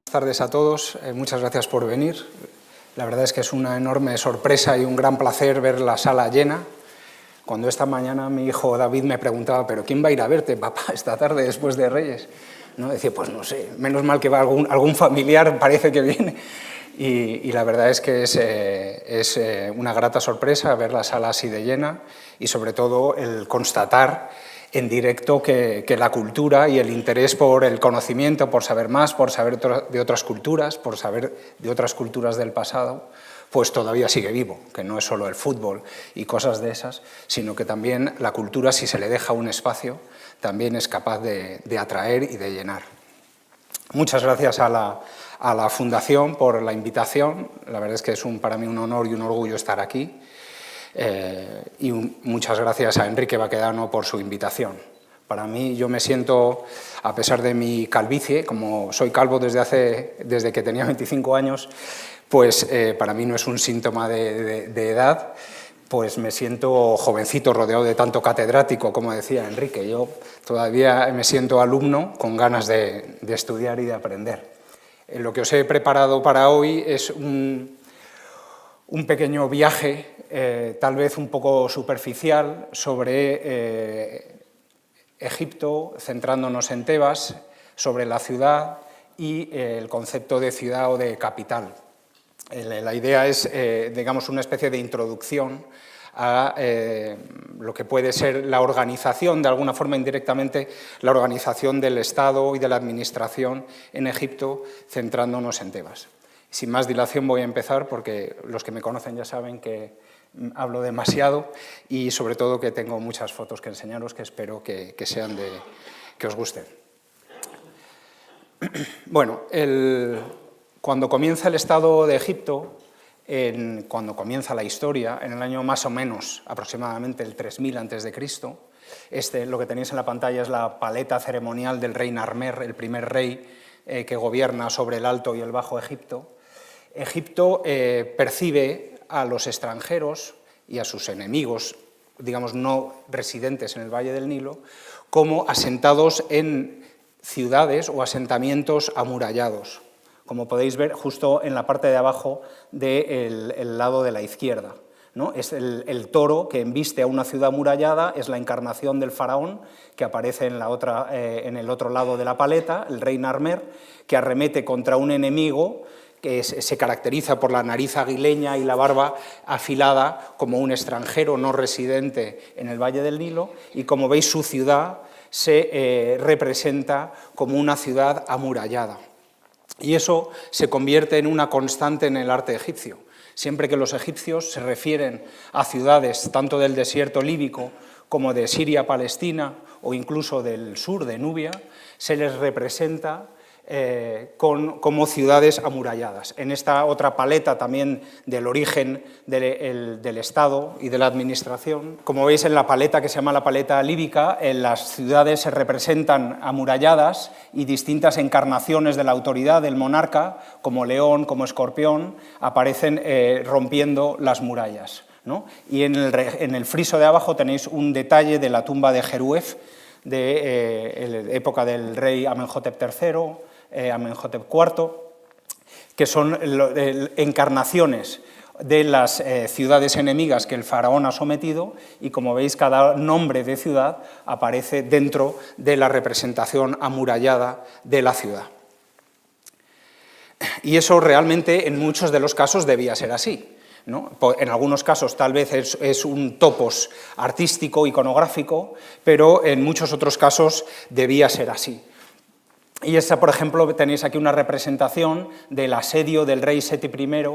Buenas tardes a todos, muchas gracias por venir. La verdad es que es una enorme sorpresa y un gran placer ver la sala llena. Cuando esta mañana mi hijo David me preguntaba, ¿pero quién va a ir a verte, papá, esta tarde después de Reyes? ¿No? Decía, pues no sé, menos mal que va algún familiar, parece que viene. Y la verdad es que es una grata sorpresa ver la sala así de llena y sobre todo el constatar en directo que la cultura y el interés por el conocimiento, por saber más, por saber de otras culturas, por saber de otras culturas del pasado, pues todavía sigue vivo, que no es solo el fútbol y cosas de esas, sino que también la cultura, si se le deja un espacio, también es capaz de atraer y de llenar. Muchas gracias a la Fundación por la invitación, la verdad es que es para mí un honor y un orgullo estar aquí. Y muchas gracias a Enrique Baquedano por su invitación. Para mí, yo me siento, a pesar de mi calvicie, como soy calvo desde que tenía 25 años, pues para mí no es un síntoma de edad, pues me siento jovencito rodeado de tanto catedrático, como decía Enrique. Yo todavía me siento alumno con ganas de estudiar y de aprender. Lo que os he preparado para hoy es un pequeño viaje, tal vez un poco superficial, sobre Egipto, centrándonos en Tebas, sobre la ciudad y el concepto de ciudad o de capital. La idea es, digamos, una especie de introducción a lo que puede ser la organización, de alguna forma indirectamente, la organización del Estado y de la administración en Egipto, centrándonos en Tebas. Sin más dilación voy a empezar porque los que me conocen ya saben que hablo demasiado y sobre todo que tengo muchas fotos que enseñaros que espero que os gusten. Bueno, cuando comienza el Estado de Egipto, cuando comienza la historia, en el año más o menos aproximadamente el 3000 a.C., lo que tenéis en la pantalla es la paleta ceremonial del rey Narmer, el primer rey que gobierna sobre el Alto y el Bajo Egipto. Egipto percibe a los extranjeros y a sus enemigos, digamos no residentes en el Valle del Nilo, como asentados en ciudades o asentamientos amurallados, como podéis ver justo en la parte de abajo del lado de la izquierda, ¿no? Es el toro que embiste a una ciudad amurallada, es la encarnación del faraón que aparece en el otro lado de la paleta, el rey Narmer, que arremete contra un enemigo que se caracteriza por la nariz aguileña y la barba afilada como un extranjero no residente en el Valle del Nilo, y como veis su ciudad se representa como una ciudad amurallada. Y eso se convierte en una constante en el arte egipcio. Siempre que los egipcios se refieren a ciudades tanto del desierto líbico como de Siria, Palestina o incluso del sur de Nubia, se les representa como ciudades amuralladas. En esta otra paleta también del origen del Estado y de la administración, como veis en la paleta que se llama la paleta líbica, en las ciudades se representan amuralladas y distintas encarnaciones de la autoridad del monarca, como león, como escorpión, aparecen rompiendo las murallas, ¿no? Y en el friso de abajo tenéis un detalle de la tumba de Jeruef, de época del rey Amenhotep III, Amenhotep IV, que son encarnaciones de las ciudades enemigas que el faraón ha sometido, y como veis cada nombre de ciudad aparece dentro de la representación amurallada de la ciudad. Y eso realmente en muchos de los casos debía ser así, ¿no? En algunos casos tal vez es un topos artístico, iconográfico, pero en muchos otros casos debía ser así. Y esta, por ejemplo, tenéis aquí una representación del asedio del rey Seti I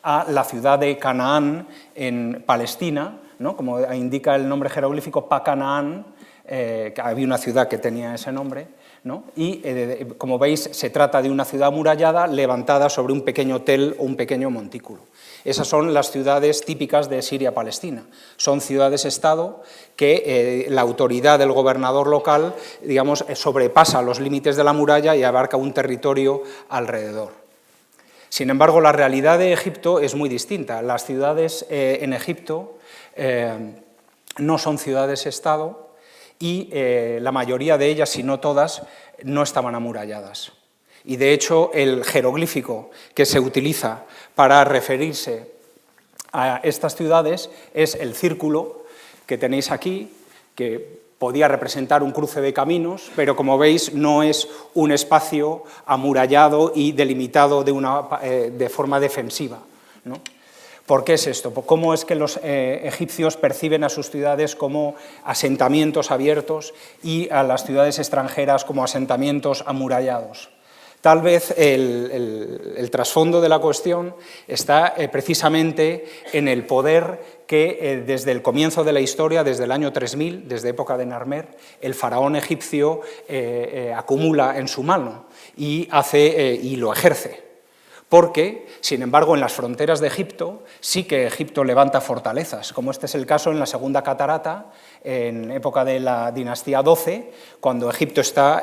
a la ciudad de Canaán en Palestina, ¿no? Como indica el nombre jeroglífico, Pa-Canaán, que había una ciudad que tenía ese nombre, ¿no? Y como veis se trata de una ciudad amurallada levantada sobre un pequeño tel o un pequeño montículo. Esas son las ciudades típicas de Siria-Palestina. Son ciudades-estado que la autoridad del gobernador local, digamos, sobrepasa los límites de la muralla y abarca un territorio alrededor. Sin embargo, la realidad de Egipto es muy distinta. Las ciudades en Egipto no son ciudades-estado y la mayoría de ellas, si no todas, no estaban amuralladas. Y de hecho el jeroglífico que se utiliza para referirse a estas ciudades es el círculo que tenéis aquí, que podía representar un cruce de caminos, pero como veis no es un espacio amurallado y delimitado de forma defensiva, ¿no? ¿Por qué es esto? ¿Cómo es que los egipcios perciben a sus ciudades como asentamientos abiertos y a las ciudades extranjeras como asentamientos amurallados? Tal vez el trasfondo de la cuestión está precisamente en el poder que desde el comienzo de la historia, desde el año 3000, desde época de Narmer, el faraón egipcio acumula en su mano y lo ejerce. Porque, sin embargo, en las fronteras de Egipto sí que Egipto levanta fortalezas, como este es el caso en la Segunda Catarata, en época de la dinastía XII, cuando Egipto está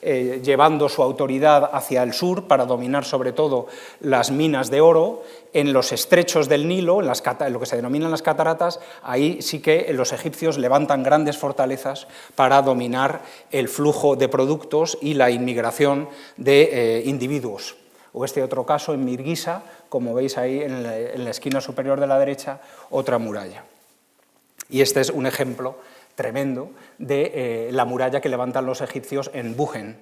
llevando su autoridad hacia el sur para dominar sobre todo las minas de oro. En los estrechos del Nilo, en lo que se denominan las cataratas, ahí sí que los egipcios levantan grandes fortalezas para dominar el flujo de productos y la inmigración de individuos. O este otro caso en Mirguisa, como veis ahí en la esquina superior de la derecha, otra muralla. Y este es un ejemplo tremendo de la muralla que levantan los egipcios en Bujen.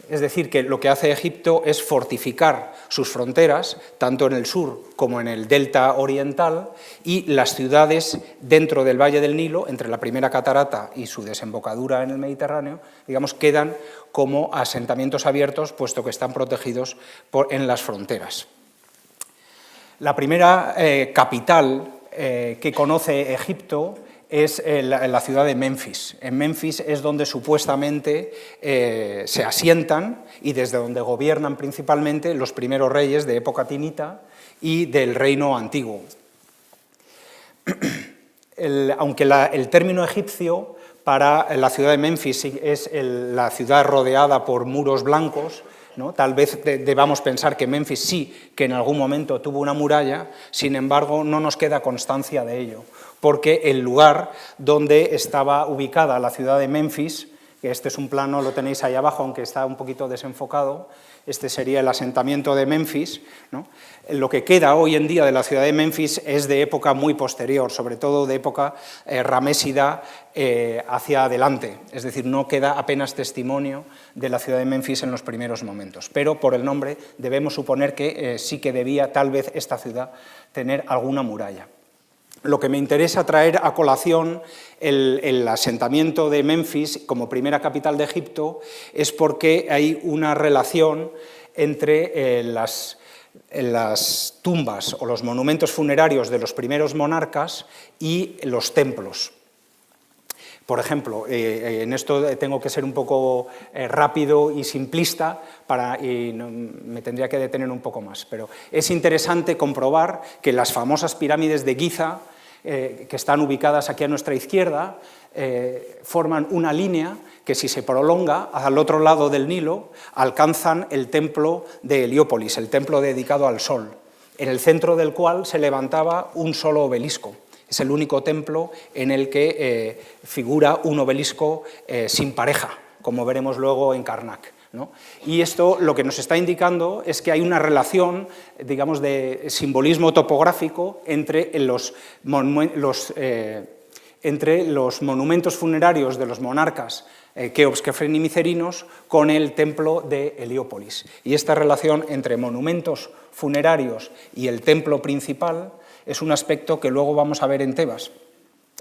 Es decir, que lo que hace Egipto es fortificar sus fronteras, tanto en el sur como en el delta oriental, y las ciudades dentro del Valle del Nilo, entre la primera catarata y su desembocadura en el Mediterráneo, digamos, quedan como asentamientos abiertos, puesto que están protegidos en las fronteras. La primera capital que conoce Egipto es la ciudad de Menfis. En Menfis es donde supuestamente se asientan y desde donde gobiernan principalmente los primeros reyes de época tinita y del reino antiguo. Aunque el término egipcio para la ciudad de Menfis es la ciudad rodeada por muros blancos, ¿no? Tal vez debamos pensar que Menfis sí, que en algún momento tuvo una muralla, sin embargo no nos queda constancia de ello, porque el lugar donde estaba ubicada la ciudad de Menfis, que este es un plano, lo tenéis ahí abajo, aunque está un poquito desenfocado, este sería el asentamiento de Menfis, ¿no? Lo que queda hoy en día de la ciudad de Menfis es de época muy posterior, sobre todo de época ramésida hacia adelante, es decir, no queda apenas testimonio de la ciudad de Menfis en los primeros momentos, pero por el nombre debemos suponer que sí que debía tal vez esta ciudad tener alguna muralla. Lo que me interesa traer a colación el asentamiento de Menfis como primera capital de Egipto es porque hay una relación entre las tumbas o los monumentos funerarios de los primeros monarcas y los templos. Por ejemplo, en esto tengo que ser un poco rápido y simplista y me tendría que detener un poco más, pero es interesante comprobar que las famosas pirámides de Giza, que están ubicadas aquí a nuestra izquierda, forman una línea que si se prolonga al otro lado del Nilo alcanzan el templo de Heliópolis, el templo dedicado al sol, en el centro del cual se levantaba un solo obelisco. Es el único templo en el que figura un obelisco sin pareja, como veremos luego en Karnak, ¿no? Y esto lo que nos está indicando es que hay una relación, digamos, de simbolismo topográfico entre los monumentos funerarios de los monarcas Keops, Kefren y Micerinos con el templo de Heliópolis. Y esta relación entre monumentos funerarios y el templo principal es un aspecto que luego vamos a ver en Tebas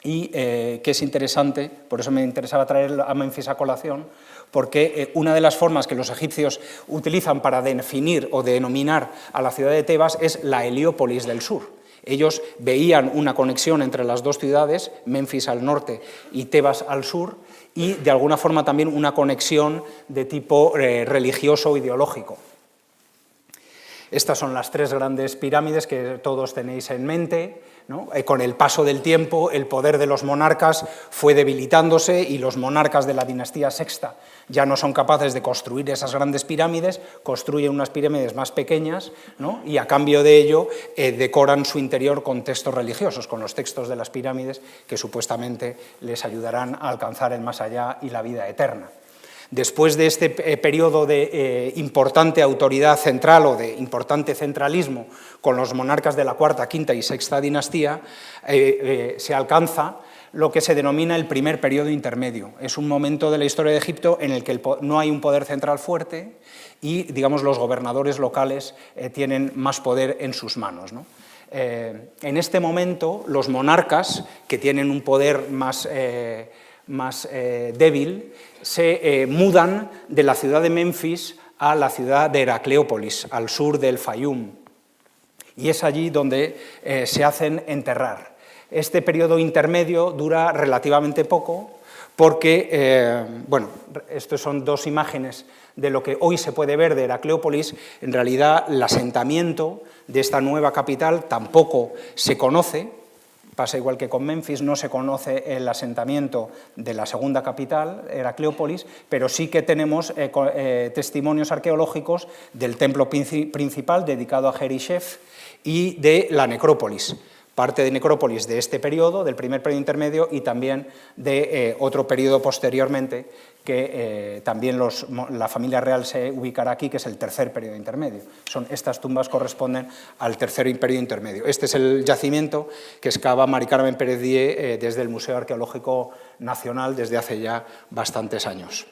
y que es interesante, por eso me interesaba traer a Menfis a colación, porque una de las formas que los egipcios utilizan para definir o denominar a la ciudad de Tebas es la Heliópolis del sur. Ellos veían una conexión entre las dos ciudades, Menfis al norte y Tebas al sur, y de alguna forma también una conexión de tipo religioso o ideológico. Estas son las tres grandes pirámides que todos tenéis en mente, ¿no? Con el paso del tiempo, el poder de los monarcas fue debilitándose y los monarcas de la dinastía sexta ya no son capaces de construir esas grandes pirámides, construyen unas pirámides más pequeñas, ¿no? Y a cambio de ello decoran su interior con textos religiosos, con los textos de las pirámides que supuestamente les ayudarán a alcanzar el más allá y la vida eterna. Después de este periodo de importante autoridad central o de importante centralismo con los monarcas de la cuarta, quinta y sexta dinastía, se alcanza lo que se denomina el primer periodo intermedio. Es un momento de la historia de Egipto en el que no hay un poder central fuerte y, digamos, los gobernadores locales tienen más poder en sus manos, ¿no? En este momento, los monarcas, que tienen un poder más débil, se mudan de la ciudad de Memphis a la ciudad de Heracleópolis, al sur del Fayum, y es allí donde se hacen enterrar. Este periodo intermedio dura relativamente poco porque, bueno, estas son dos imágenes de lo que hoy se puede ver de Heracleópolis. En realidad, el asentamiento de esta nueva capital tampoco se conoce. Pasa igual que con Memphis, no se conoce el asentamiento de la segunda capital, Heracleópolis, pero sí que tenemos testimonios arqueológicos del templo principal dedicado a Herishef y de la necrópolis. Parte de necrópolis de este periodo, del primer periodo intermedio, y también de otro periodo posteriormente, que también la familia real se ubicará aquí, que es el tercer periodo intermedio. Estas tumbas corresponden al tercer periodo intermedio. Este es el yacimiento que excava Mari Carmen Pérez Die desde el Museo Arqueológico Nacional desde hace ya bastantes años.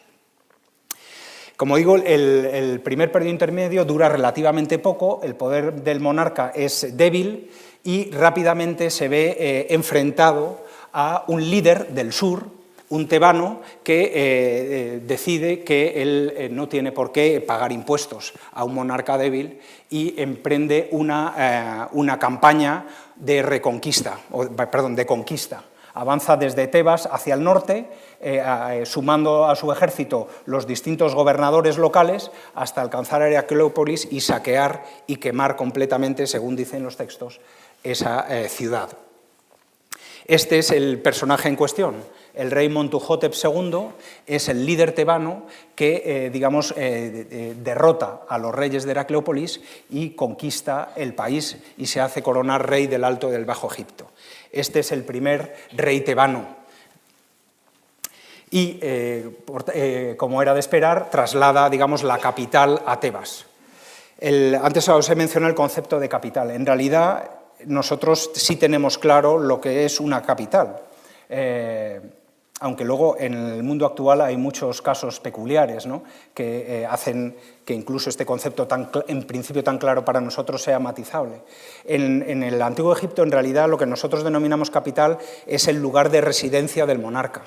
Como digo, el primer periodo intermedio dura relativamente poco, el poder del monarca es débil y rápidamente se ve enfrentado a un líder del sur, un tebano, que decide que él no tiene por qué pagar impuestos a un monarca débil y emprende una campaña de de conquista. Avanza desde Tebas hacia el norte, sumando a su ejército los distintos gobernadores locales hasta alcanzar Heracleópolis y saquear y quemar completamente, según dicen los textos, esa ciudad. Este es el personaje en cuestión. El rey Montuhotep II es el líder tebano que, derrota a los reyes de Heracleópolis y conquista el país y se hace coronar rey del Alto y del Bajo Egipto. Este es el primer rey tebano. Y, como era de esperar, traslada, la capital a Tebas. Antes os he mencionado el concepto de capital. En realidad, nosotros sí tenemos claro lo que es una capital. Aunque luego en el mundo actual hay muchos casos peculiares, ¿no?, que hacen que incluso este concepto en principio tan claro para nosotros sea matizable. En el Antiguo Egipto, en realidad, lo que nosotros denominamos capital es el lugar de residencia del monarca.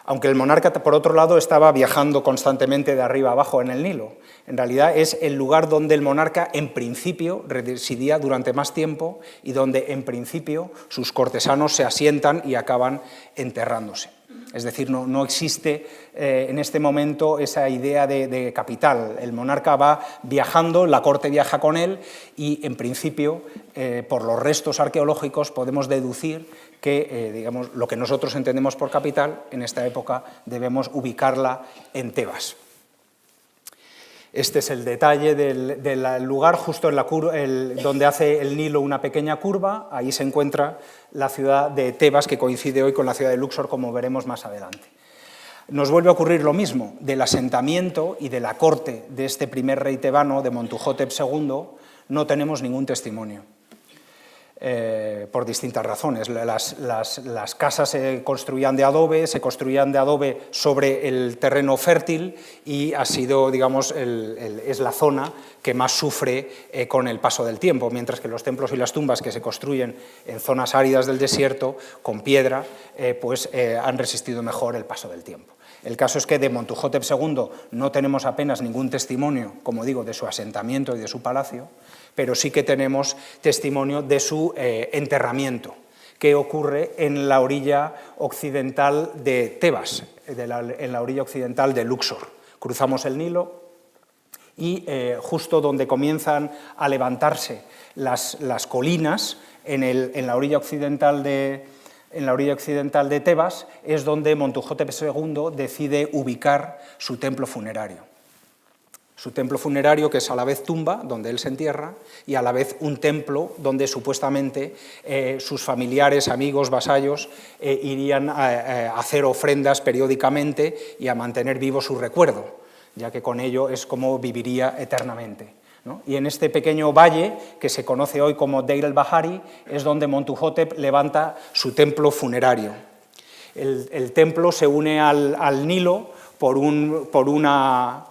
Aunque el monarca, por otro lado, estaba viajando constantemente de arriba abajo en el Nilo. En realidad es el lugar donde el monarca, en principio, residía durante más tiempo y donde, en principio, sus cortesanos se asientan y acaban enterrándose. Es decir, no existe en este momento esa idea de capital. El monarca va viajando, la corte viaja con él y, en principio, por los restos arqueológicos podemos deducir que lo que nosotros entendemos por capital, en esta época debemos ubicarla en Tebas. Este es el detalle del lugar, justo en donde hace el Nilo una pequeña curva. Ahí se encuentra la ciudad de Tebas, que coincide hoy con la ciudad de Luxor, como veremos más adelante. Nos vuelve a ocurrir lo mismo. Del asentamiento y de la corte de este primer rey tebano, de Montuhotep II, no tenemos ningún testimonio. Por distintas razones. Las casas se construían de adobe sobre el terreno fértil y ha sido, es la zona que más sufre con el paso del tiempo, mientras que los templos y las tumbas que se construyen en zonas áridas del desierto, con piedra, han resistido mejor el paso del tiempo. El caso es que de Montuhotep II no tenemos apenas ningún testimonio, como digo, de su asentamiento y de su palacio, pero sí que tenemos testimonio de su enterramiento, que ocurre en la orilla occidental de Tebas, en la orilla occidental de Luxor. Cruzamos el Nilo y justo donde comienzan a levantarse las colinas, en la orilla occidental de Tebas, es donde Montuhotep II decide ubicar su templo funerario. Su templo funerario, que es a la vez tumba, donde él se entierra, y a la vez un templo donde supuestamente sus familiares, amigos, vasallos irían a hacer ofrendas periódicamente y a mantener vivo su recuerdo, ya que con ello es como viviría eternamente, ¿no? Y en este pequeño valle, que se conoce hoy como Deir el-Bahari, es donde Montuhotep levanta su templo funerario. El templo se une al Nilo por una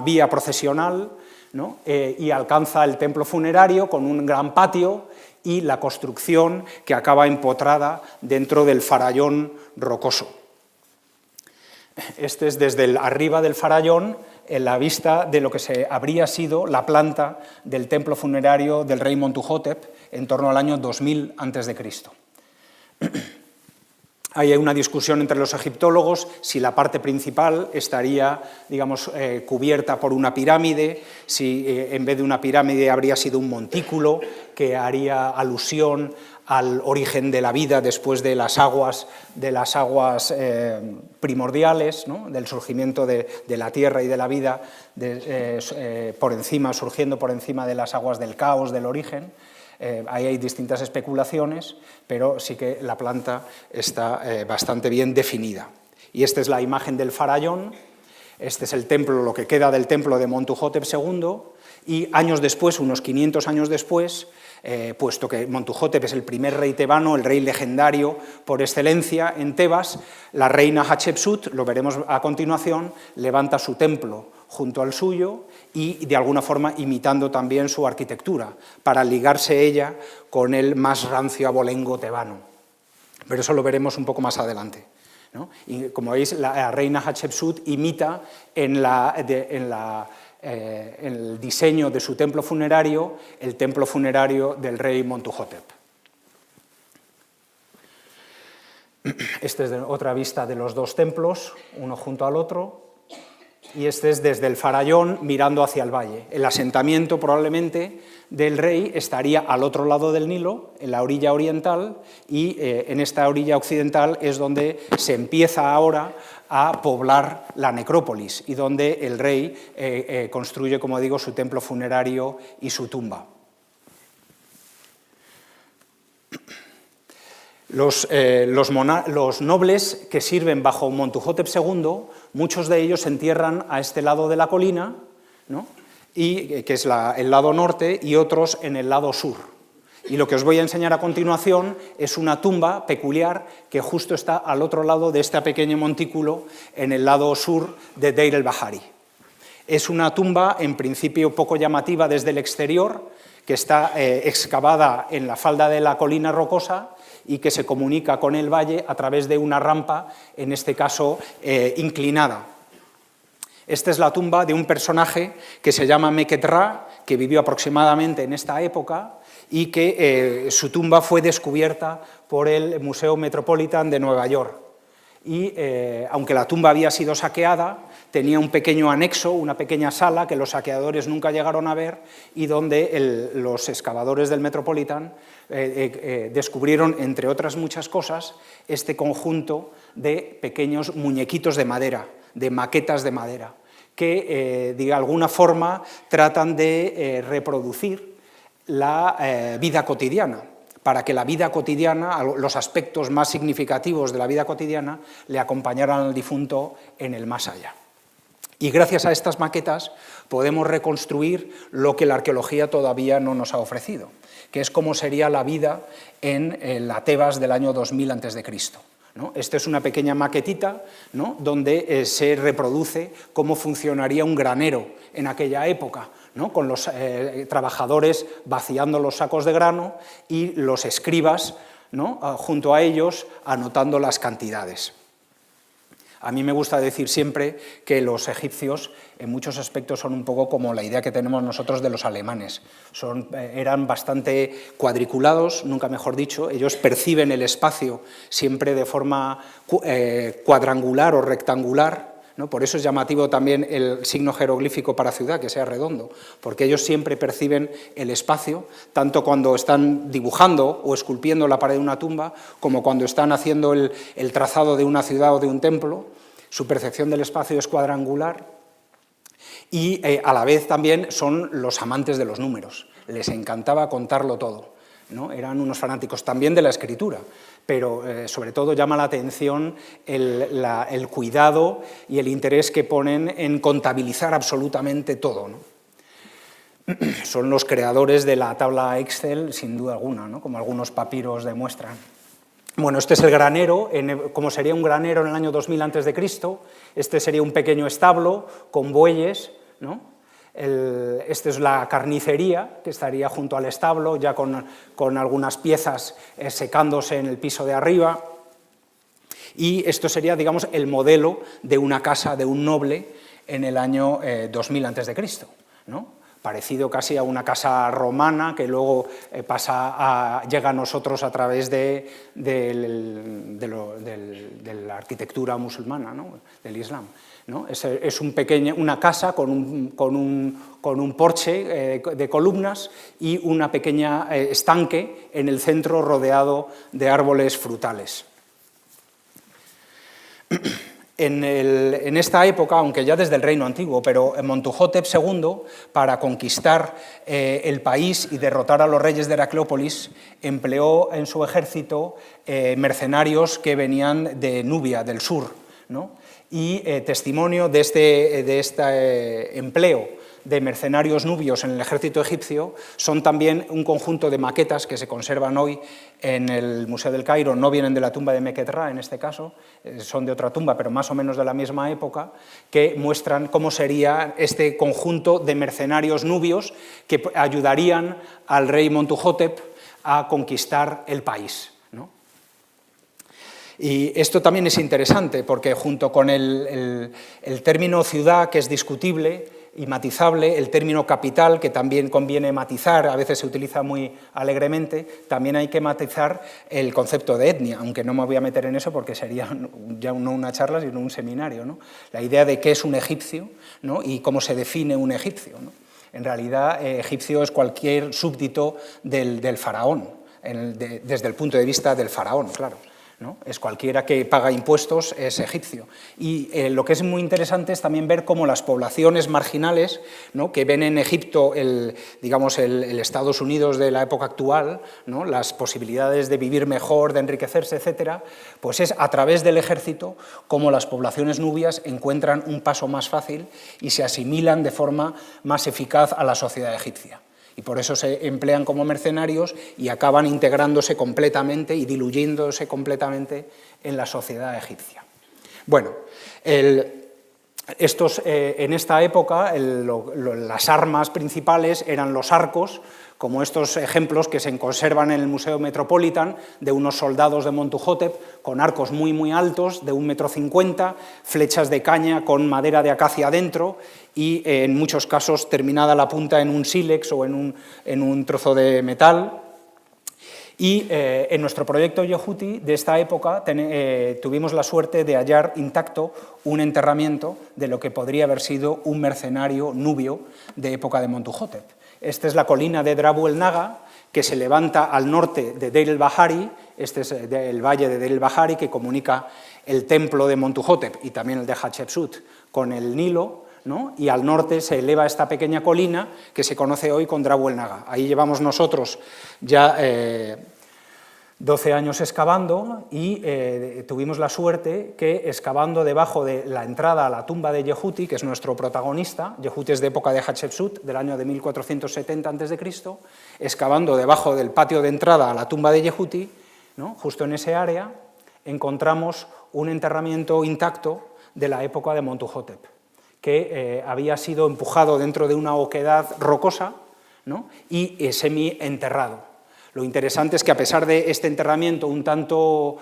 vía procesional, ¿no? Y alcanza el templo funerario con un gran patio y la construcción que acaba empotrada dentro del farallón rocoso. Este es desde arriba del farallón, en la vista de lo que habría sido la planta del templo funerario del rey Montuhotep en torno al año 2000 a.C. Hay una discusión entre los egiptólogos si la parte principal estaría, digamos, cubierta por una pirámide, si en vez de una pirámide habría sido un montículo que haría alusión al origen de la vida después de las aguas primordiales, ¿no? Del surgimiento de la tierra y de la vida surgiendo por encima de las aguas del caos, del origen. Ahí hay distintas especulaciones, pero sí que la planta está bastante bien definida. Y esta es la imagen del farallón, este es el templo, lo que queda del templo de Montuhotep II, y años después, unos 500 años después, puesto que Montuhotep es el primer rey tebano, el rey legendario por excelencia en Tebas, la reina Hatshepsut, lo veremos a continuación, levanta su templo junto al suyo y de alguna forma imitando también su arquitectura, para ligarse ella con el más rancio abolengo tebano. Pero eso lo veremos un poco más adelante, ¿no? Y como veis, la reina Hatshepsut imita en el diseño de su templo funerario el templo funerario del rey Montuhotep. Esta es otra vista de los dos templos, uno junto al otro. Y este es desde el farallón mirando hacia el valle. El asentamiento probablemente del rey estaría al otro lado del Nilo, en la orilla oriental, y en esta orilla occidental es donde se empieza ahora a poblar la necrópolis y donde el rey construye, como digo, su templo funerario y su tumba. Los nobles que sirven bajo Montuhotep II, muchos de ellos se entierran a este lado de la colina, ¿no? Que es el lado norte, y otros en el lado sur. Y lo que os voy a enseñar a continuación es una tumba peculiar que justo está al otro lado de este pequeño montículo, en el lado sur de Deir el-Bahari. Es una tumba, en principio, poco llamativa desde el exterior, que está excavada en la falda de la colina rocosa y que se comunica con el valle a través de una rampa, en este caso inclinada. Esta es la tumba de un personaje que se llama Meket-Ra, que vivió aproximadamente en esta época y que su tumba fue descubierta por el Museo Metropolitan de Nueva York. Y aunque la tumba había sido saqueada, tenía un pequeño anexo, una pequeña sala que los saqueadores nunca llegaron a ver y donde los excavadores del Metropolitan descubrieron, entre otras muchas cosas, este conjunto de pequeños muñequitos de madera, de maquetas de madera, que de alguna forma tratan de reproducir la vida cotidiana, para que la vida cotidiana, los aspectos más significativos de la vida cotidiana, le acompañaran al difunto en el más allá. Y gracias a estas maquetas podemos reconstruir lo que la arqueología todavía no nos ha ofrecido, que es cómo sería la vida en la Tebas del año 2000 a.C., ¿no? Esta es una pequeña maquetita, ¿no?, donde se reproduce cómo funcionaría un granero en aquella época, ¿no?, con los trabajadores vaciando los sacos de grano y los escribas, ¿no?, junto a ellos anotando las cantidades. A mí me gusta decir siempre que los egipcios en muchos aspectos son un poco como la idea que tenemos nosotros de los alemanes. Eran bastante cuadriculados, nunca mejor dicho, ellos perciben el espacio siempre de forma cuadrangular o rectangular, ¿no? Por eso es llamativo también el signo jeroglífico para ciudad, que sea redondo, porque ellos siempre perciben el espacio, tanto cuando están dibujando o esculpiendo la pared de una tumba, como cuando están haciendo el trazado de una ciudad o de un templo. Su percepción del espacio es cuadrangular. Y a la vez también son los amantes de los números, les encantaba contarlo todo, ¿no? Eran unos fanáticos también de la escritura, pero sobre todo llama la atención el cuidado y el interés que ponen en contabilizar absolutamente todo, ¿no? Son los creadores de la tabla Excel, sin duda alguna, ¿no? Como algunos papiros demuestran. Este es el granero, como sería un granero en el año 2000 a.C., este sería un pequeño establo con bueyes, ¿no? Esta es la carnicería, que estaría junto al establo, ya con algunas piezas secándose en el piso de arriba, y esto sería, digamos, el modelo de una casa de un noble en el año 2000 a.C., ¿no? Parecido casi a una casa romana que luego llega a nosotros a través de la arquitectura musulmana, ¿no? Del Islam, ¿no? Es una casa con un porche de columnas y una pequeña estanque en el centro rodeado de árboles frutales. En esta época, aunque ya desde el Reino Antiguo, pero Montuhotep II, para conquistar el país y derrotar a los reyes de Heracleópolis, empleó en su ejército mercenarios que venían de Nubia, del sur, ¿no? Y testimonio de este empleo de mercenarios nubios en el ejército egipcio son también un conjunto de maquetas que se conservan hoy en el Museo del Cairo. No vienen de la tumba de Mequetrá en este caso, son de otra tumba, pero más o menos de la misma época, que muestran cómo sería este conjunto de mercenarios nubios que ayudarían al rey Montuhotep a conquistar el país, ¿no? Y esto también es interesante porque junto con el término ciudad, que es discutible y matizable, el término capital, que también conviene matizar, a veces se utiliza muy alegremente, también hay que matizar el concepto de etnia, aunque no me voy a meter en eso porque sería ya no una charla, sino un seminario, ¿no? La idea de qué es un egipcio, ¿no? Y cómo se define un egipcio, ¿no? En realidad, egipcio es cualquier súbdito del faraón, desde el punto de vista del faraón, claro, ¿no? Es cualquiera que paga impuestos, es egipcio. Y lo que es muy interesante es también ver cómo las poblaciones marginales, ¿no? Que ven en Egipto digamos, el Estados Unidos de la época actual, ¿no? Las posibilidades de vivir mejor, de enriquecerse, etcétera, pues es a través del ejército cómo las poblaciones nubias encuentran un paso más fácil y se asimilan de forma más eficaz a la sociedad egipcia. Y por eso se emplean como mercenarios y acaban integrándose completamente y diluyéndose completamente en la sociedad egipcia. Bueno, en esta época las armas principales eran los arcos, como estos ejemplos que se conservan en el Museo Metropolitan de unos soldados de Montuhotep con arcos muy muy altos de 1,50 m, flechas de caña con madera de acacia dentro y en muchos casos terminada la punta en un sílex o en un trozo de metal. Y en nuestro proyecto Yehuti de esta época tuvimos la suerte de hallar intacto un enterramiento de lo que podría haber sido un mercenario nubio de época de Montuhotep. Esta es la colina de Drabu el Naga, que se levanta al norte de Deir el-Bahari. Este es el valle de Deir el-Bahari, que comunica el templo de Montuhotep y también el de Hatshepsut con el Nilo, ¿no? Y al norte se eleva esta pequeña colina que se conoce hoy con Drabu el Naga. Ahí llevamos nosotros ya 12 años excavando y tuvimos la suerte que excavando debajo de la entrada a la tumba de Yehuti, que es nuestro protagonista, Yehuti es de época de Hatshepsut, del año de 1470 a.C., excavando debajo del patio de entrada a la tumba de Yehuti, ¿no? Justo en ese área, encontramos un enterramiento intacto de la época de Montuhotep, que había sido empujado dentro de una oquedad rocosa, ¿no? Y semi-enterrado. Lo interesante es que a pesar de este enterramiento un tanto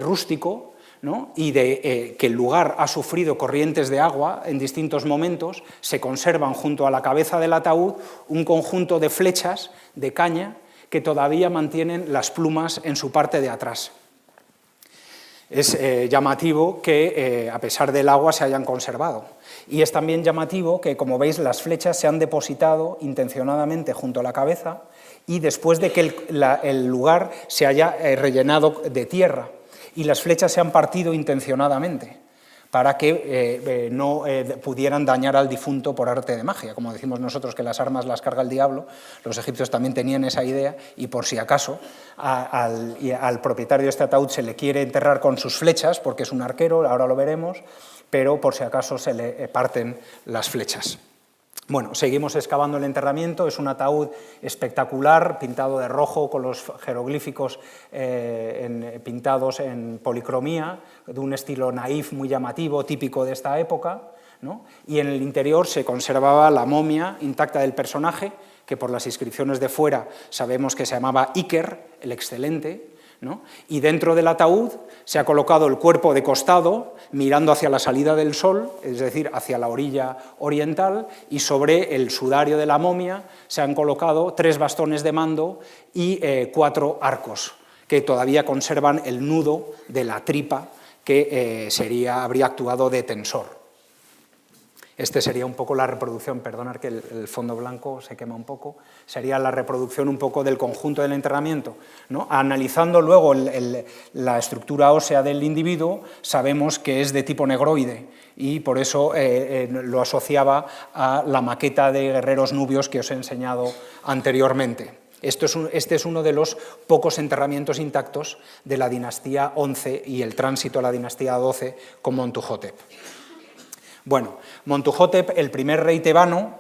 rústico, ¿no? Y de que el lugar ha sufrido corrientes de agua en distintos momentos, se conservan junto a la cabeza del ataúd un conjunto de flechas de caña que todavía mantienen las plumas en su parte de atrás. Es llamativo que a pesar del agua se hayan conservado. Y es también llamativo que, como veis, las flechas se han depositado intencionadamente junto a la cabeza y después de que el lugar se haya rellenado de tierra, y las flechas se han partido intencionadamente, para que no pudieran dañar al difunto por arte de magia. Como decimos nosotros que las armas las carga el diablo, los egipcios también tenían esa idea y por si acaso al propietario de este ataúd se le quiere enterrar con sus flechas, porque es un arquero, ahora lo veremos, pero por si acaso se le parten las flechas. Bueno, seguimos excavando el enterramiento, es un ataúd espectacular, pintado de rojo, con los jeroglíficos pintados en policromía, de un estilo naif muy llamativo, típico de esta época, ¿no? Y en el interior se conservaba la momia intacta del personaje, que por las inscripciones de fuera sabemos que se llamaba Iker, el excelente, ¿no? Y dentro del ataúd se ha colocado el cuerpo de costado, mirando hacia la salida del sol, es decir, hacia la orilla oriental, y sobre el sudario de la momia se han colocado 3 bastones de mando y 4 arcos, que todavía conservan el nudo de la tripa que habría actuado de tensor. Este sería un poco la reproducción, perdonad que el fondo blanco se quema un poco, sería la reproducción un poco del conjunto del enterramiento, ¿no? Analizando luego la estructura ósea del individuo, sabemos que es de tipo negroide y por eso lo asociaba a la maqueta de guerreros nubios que os he enseñado anteriormente. Este es uno de los pocos enterramientos intactos de la dinastía XI y el tránsito a la dinastía XII con Montuhotep. Bueno, Montuhotep, el primer rey tebano,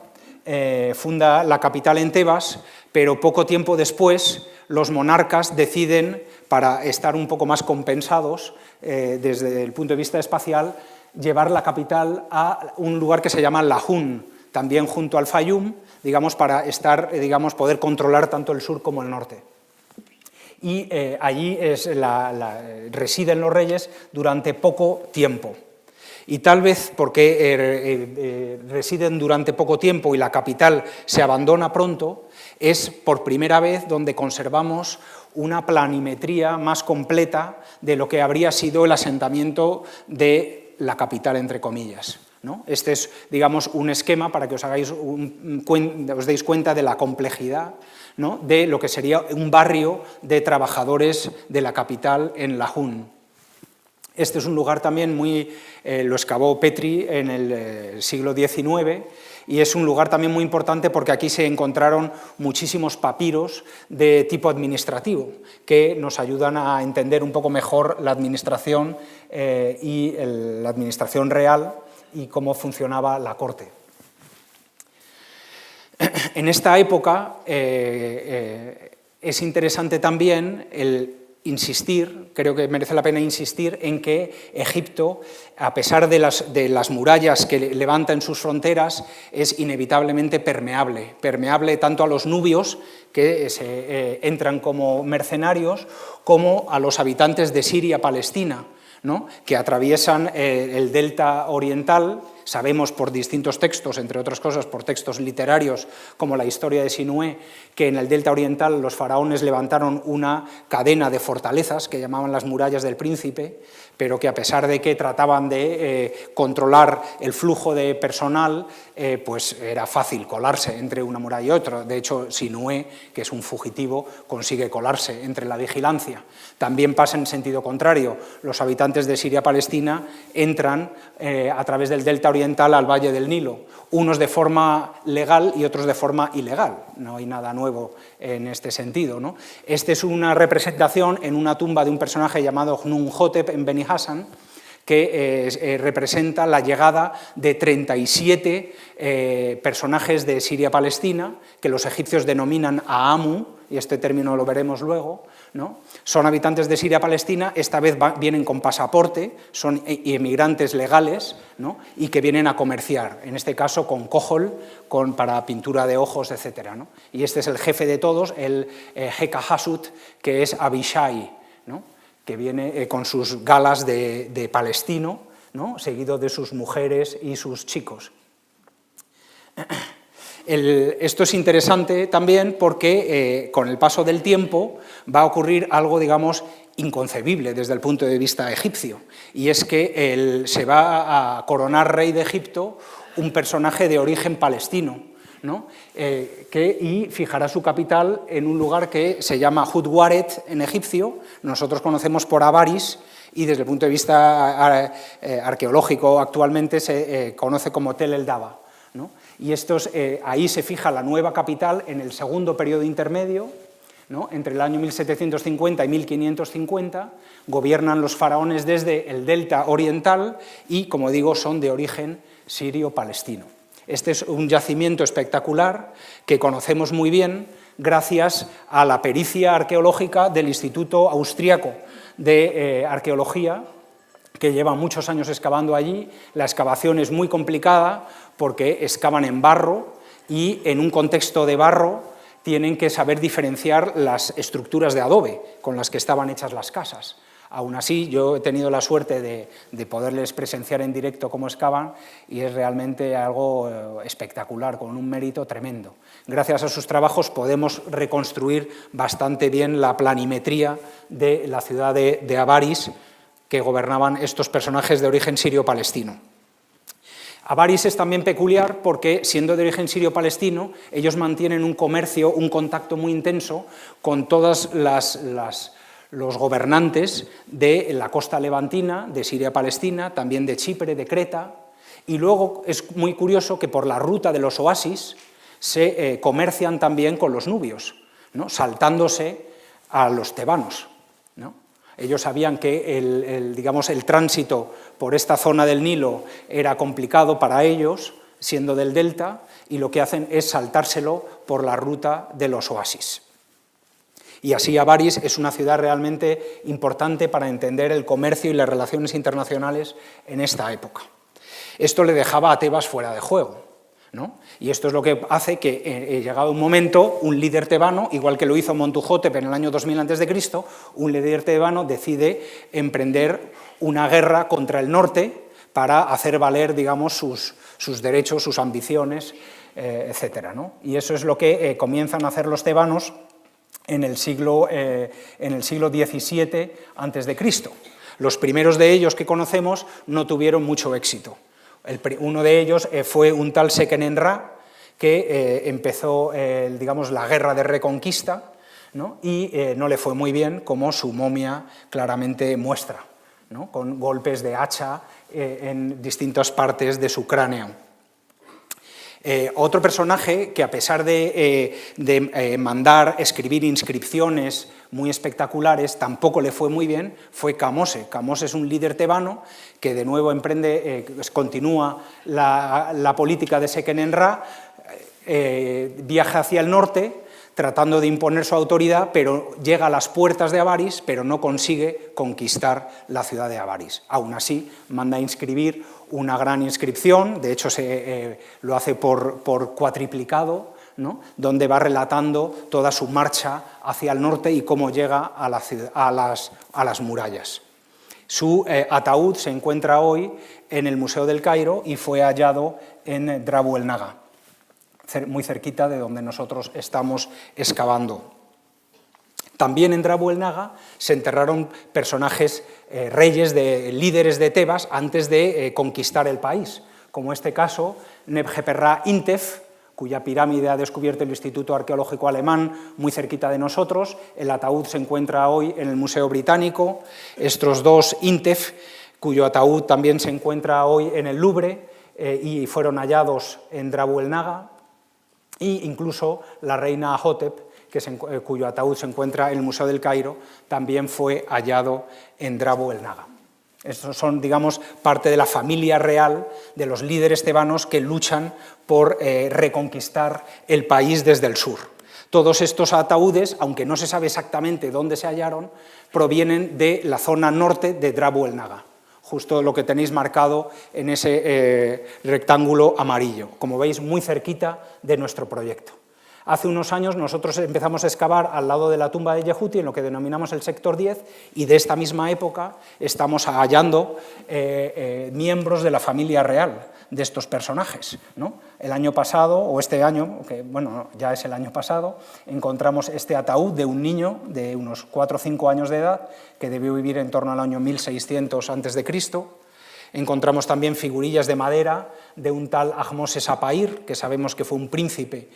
funda la capital en Tebas, pero poco tiempo después los monarcas deciden, para estar un poco más compensados desde el punto de vista espacial, llevar la capital a un lugar que se llama Lahun, también junto al Fayum, digamos, para poder controlar tanto el sur como el norte. Y allí residen los reyes durante poco tiempo. Y tal vez porque residen durante poco tiempo y la capital se abandona pronto, es por primera vez donde conservamos una planimetría más completa de lo que habría sido el asentamiento de la capital, entre comillas, ¿no? Este es, digamos, un esquema para que os deis cuenta de la complejidad, ¿no?, de lo que sería un barrio de trabajadores de la capital en Lahun. Este es un lugar también lo excavó Petrie en el siglo XIX y es un lugar también muy importante porque aquí se encontraron muchísimos papiros de tipo administrativo que nos ayudan a entender un poco mejor la administración y la administración real y cómo funcionaba la corte. En esta época es interesante también creo que merece la pena insistir en que Egipto, a pesar de las murallas que levanta en sus fronteras, es inevitablemente permeable tanto a los nubios, que entran como mercenarios, como a los habitantes de Siria-Palestina, ¿no?, que atraviesan el delta oriental. Sabemos por distintos textos, entre otras cosas por textos literarios como la historia de Sinué, que en el delta oriental los faraones levantaron una cadena de fortalezas que llamaban las murallas del príncipe, pero que a pesar de que trataban de controlar el flujo de personal, pues era fácil colarse entre una muralla y otra. De hecho, Sinué, que es un fugitivo, consigue colarse entre la vigilancia. También pasa en sentido contrario. Los habitantes de Siria-Palestina entran a través del delta oriental al Valle del Nilo, unos de forma legal y otros de forma ilegal. No hay nada nuevo en este sentido, ¿no? Esta es una representación en una tumba de un personaje llamado Hnumhotep en Beni Hassan, que representa la llegada de 37 personajes de Siria-Palestina, que los egipcios denominan Aamu, y este término lo veremos luego, ¿no? Son habitantes de Siria-Palestina, esta vez vienen con pasaporte, son inmigrantes legales, ¿no?, y que vienen a comerciar, en este caso con kojol, para pintura de ojos, etc., ¿no? Y este es el jefe de todos, el Hekahasut, que es Abishai, ¿no?, que viene con sus galas de palestino, ¿no?, seguido de sus mujeres y sus chicos. Esto es interesante también porque con el paso del tiempo va a ocurrir algo, digamos, inconcebible desde el punto de vista egipcio, y es que se va a coronar rey de Egipto un personaje de origen palestino, ¿no?, y fijará su capital en un lugar que se llama Hutwaret en egipcio, nosotros conocemos por Avaris, y desde el punto de vista arqueológico actualmente se conoce como Tel el Daba, ¿no? Y ahí se fija la nueva capital en el segundo periodo intermedio, ¿no? Entre el año 1750 y 1550, gobiernan los faraones desde el delta oriental y, como digo, son de origen sirio-palestino. Este es un yacimiento espectacular que conocemos muy bien gracias a la pericia arqueológica del Instituto Austriaco de Arqueología, que lleva muchos años excavando allí. La excavación es muy complicada porque excavan en barro y en un contexto de barro tienen que saber diferenciar las estructuras de adobe con las que estaban hechas las casas. Aún así, yo he tenido la suerte de poderles presenciar en directo cómo excavan y es realmente algo espectacular, con un mérito tremendo. Gracias a sus trabajos podemos reconstruir bastante bien la planimetría de la ciudad de Avaris, que gobernaban estos personajes de origen sirio-palestino. Avaris es también peculiar porque, siendo de origen sirio-palestino, ellos mantienen un comercio, un contacto muy intenso con todos los gobernantes de la costa levantina, de Siria-Palestina, también de Chipre, de Creta, y luego es muy curioso que por la ruta de los oasis se comercian también con los nubios, ¿no? Saltándose a los tebanos, ¿no? Ellos sabían que el tránsito por esta zona del Nilo era complicado para ellos, siendo del delta, y lo que hacen es saltárselo por la ruta de los oasis. Y así Avaris es una ciudad realmente importante para entender el comercio y las relaciones internacionales en esta época. Esto le dejaba a Tebas fuera de juego, ¿no? Y esto es lo que hace que, llegado un momento, un líder tebano, igual que lo hizo Montuhotep en el año 2000 a.C., un líder tebano decide emprender una guerra contra el norte para hacer valer, digamos, sus derechos, sus ambiciones, etc., ¿no? Y eso es lo que comienzan a hacer los tebanos en el siglo XVII a.C. Los primeros de ellos que conocemos no tuvieron mucho éxito. Uno de ellos fue un tal Seqenen-Ra, que empezó la guerra de reconquista, ¿no? Y no le fue muy bien, como su momia claramente muestra, ¿no? Con golpes de hacha en distintas partes de su cráneo. Otro personaje que, a pesar de mandar escribir inscripciones muy espectaculares, tampoco le fue muy bien, fue Kamose. Kamose es un líder tebano que de nuevo continúa la política de Seqenen-Ra, viaja hacia el norte tratando de imponer su autoridad, pero llega a las puertas de Avaris, pero no consigue conquistar la ciudad de Avaris. Aún así, manda inscribir una gran inscripción, de hecho lo hace por cuatriplicado, ¿no? Donde va relatando toda su marcha hacia el norte y cómo llega a las murallas. Su ataúd se encuentra hoy en el Museo del Cairo y fue hallado en Drabu el Naga, muy cerquita de donde nosotros estamos excavando. También en Drabu el Naga se enterraron personajes, reyes, líderes de Tebas antes de conquistar el país, como este caso Nebjeperra Intef, cuya pirámide ha descubierto el Instituto Arqueológico Alemán muy cerquita de nosotros. El ataúd se encuentra hoy en el Museo Británico. Estos dos Intef, cuyo ataúd también se encuentra hoy en el Louvre y fueron hallados en Drabu el Naga. E incluso la reina Hotep, cuyo ataúd se encuentra en el Museo del Cairo, también fue hallado en Drabu el Naga. Estos son, digamos, parte de la familia real de los líderes tebanos que luchan por reconquistar el país desde el sur. Todos estos ataúdes, aunque no se sabe exactamente dónde se hallaron, provienen de la zona norte de Drabu el Naga, justo lo que tenéis marcado en ese rectángulo amarillo, como veis, muy cerquita de nuestro proyecto. Hace unos años nosotros empezamos a excavar al lado de la tumba de Yehuti, en lo que denominamos el sector 10, y de esta misma época estamos hallando miembros de la familia real de estos personajes, ¿no? El año pasado, o este año, que bueno, ya es el año pasado, encontramos este ataúd de un niño de unos 4 o 5 años de edad, que debió vivir en torno al año 1600 a.C., Encontramos también figurillas de madera de un tal Ahmose Apair, que sabemos que fue un príncipe